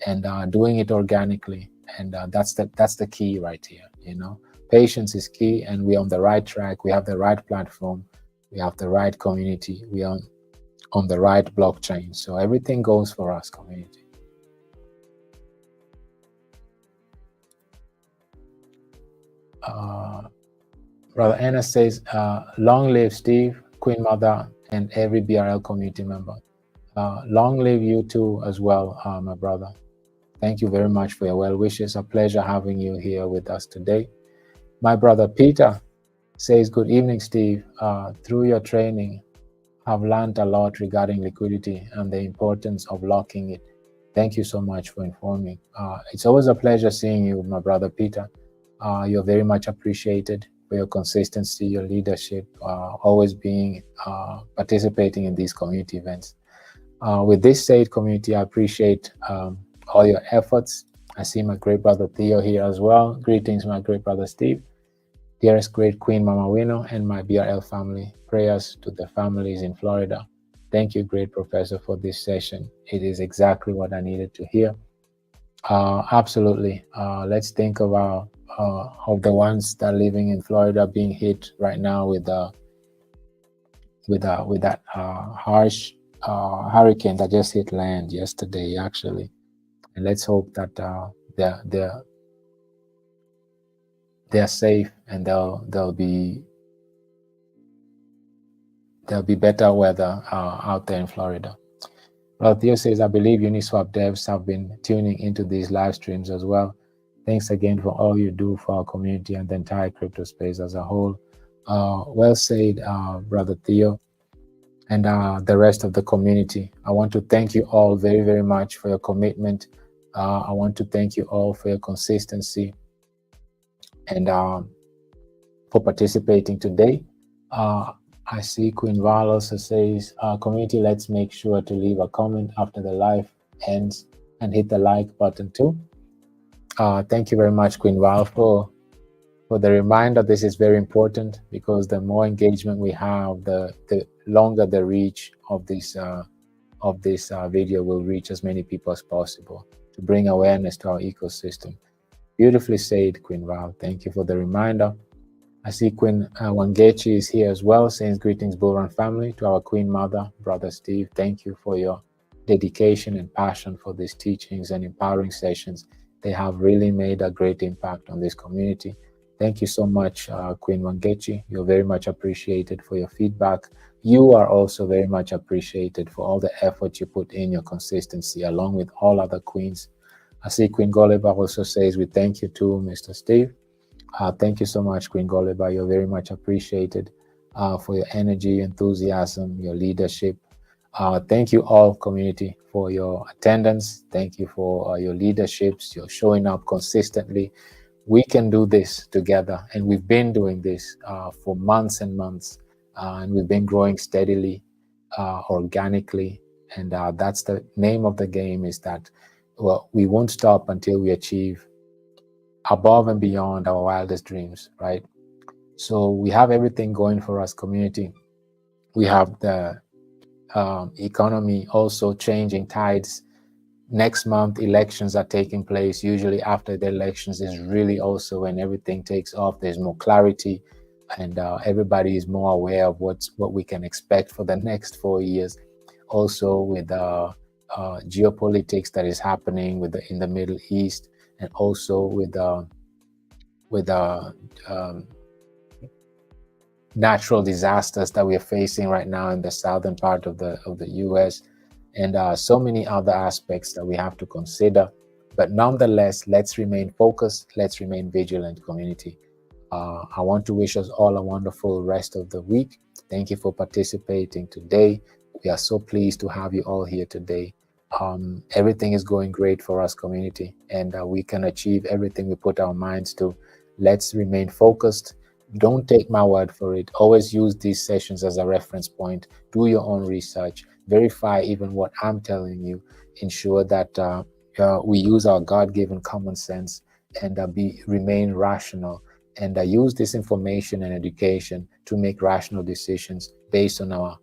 and doing it organically. And that's the key right here. You know, patience is key, and we're on the right track. We have the right platform. We have the right community. We are on the right blockchain. So everything goes for us, community. Brother Anna says, long live Steve, Queen Mother, and every BRL community member. Long live you too as well, my brother. Thank you very much for your well wishes. A pleasure having you here with us today. My brother Peter says, good evening, Steve. Through your training, I've learned a lot regarding liquidity and the importance of locking it. Thank you so much for informing. It's always a pleasure seeing you, my brother Peter. You're very much appreciated for your consistency, your leadership, always being participating in these community events. With this said, community, I appreciate all your efforts. I see my great brother Theo here as well. Greetings, my great brother Steve. Dearest great Queen Mama Wino and my BRL family. Prayers to the families in Florida. Thank you, great professor, for this session. It is exactly what I needed to hear. Absolutely. Let's think about of the ones that are living in Florida being hit right now with that harsh hurricane that just hit land yesterday, actually. And let's hope that they're safe and there'll be better weather out there in Florida. Well, Theo says, I believe Uniswap devs have been tuning into these live streams as well. Thanks again for all you do for our community and the entire crypto space as a whole. Well said, Brother Theo, and the rest of the community. I want to thank you all very, very much for your commitment. I want to thank you all for your consistency and for participating today. I see Queen Val also says, community, let's make sure to leave a comment after the live ends and hit the like button too. Thank you very much, Queen Val, for the reminder. This is very important because the more engagement we have, the longer the reach of this video will reach as many people as possible to bring awareness to our ecosystem. Beautifully said, Queen Val. Thank you for the reminder. I see Queen Wangechi is here as well, saying greetings, Bullrun family, to our Queen Mother, Brother Steve. Thank you for your dedication and passion for these teachings and empowering sessions. They have really made a great impact on this community. Thank you so much, Queen Wangechi. You're very much appreciated for your feedback. You are also very much appreciated for all the effort you put in, your consistency, along with all other queens. I see Queen Goleba also says, we thank you too, Mr. Steve. Thank you so much, Queen Goleba. You're very much appreciated for your energy, enthusiasm, your leadership. Thank you all, community, for your attendance. Thank you for your leaderships. You're showing up consistently. We can do this together, and we've been doing this for months and months, and we've been growing steadily, organically, and that's the name of the game, is that, well, we won't stop until we achieve above and beyond our wildest dreams, right? So we have everything going for us, community. We have the economy also changing tides. Next month, elections are taking place. Usually after the elections is really also when everything takes off. There's more clarity, and everybody is more aware of what we can expect for the next 4 years. Also with geopolitics that is happening in the Middle East, and also with natural disasters that we are facing right now in the southern part of the US, and so many other aspects that we have to consider. But nonetheless, let's remain focused, let's remain vigilant, community. I want to wish us all a wonderful rest of the week. Thank you for participating today. We are so pleased to have you all here today. Everything is going great for us, community, and we can achieve everything we put our minds to. Let's remain focused. Don't take my word for it. Always use these sessions as a reference point. Do your own research. Verify even what I'm telling you. Ensure that we use our God-given common sense and remain rational, and use this information and education to make rational decisions based on our,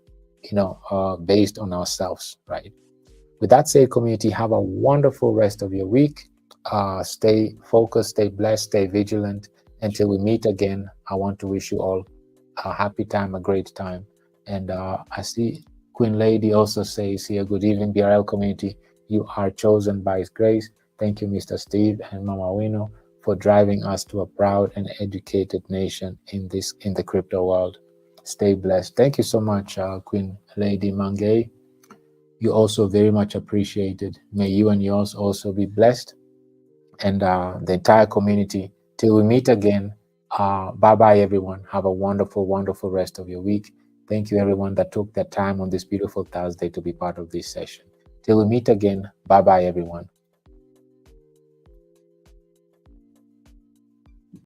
based on ourselves, right? With that said, community, have a wonderful rest of your week. Stay focused, stay blessed, stay vigilant. Until we meet again, I want to wish you all a happy time, a great time. And I see Queen Lady also says here, good evening, BRL community. You are chosen by His grace. Thank you, Mr. Steve and Mama Wino, for driving us to a proud and educated nation in the crypto world. Stay blessed. Thank you so much, Queen Lady Mangay. You also very much appreciated. May you and yours also be blessed, and the entire community. Till we meet again, bye-bye, everyone. Have a wonderful, wonderful rest of your week. Thank you, everyone that took their time on this beautiful Thursday to be part of this session. Till we meet again, bye-bye, everyone.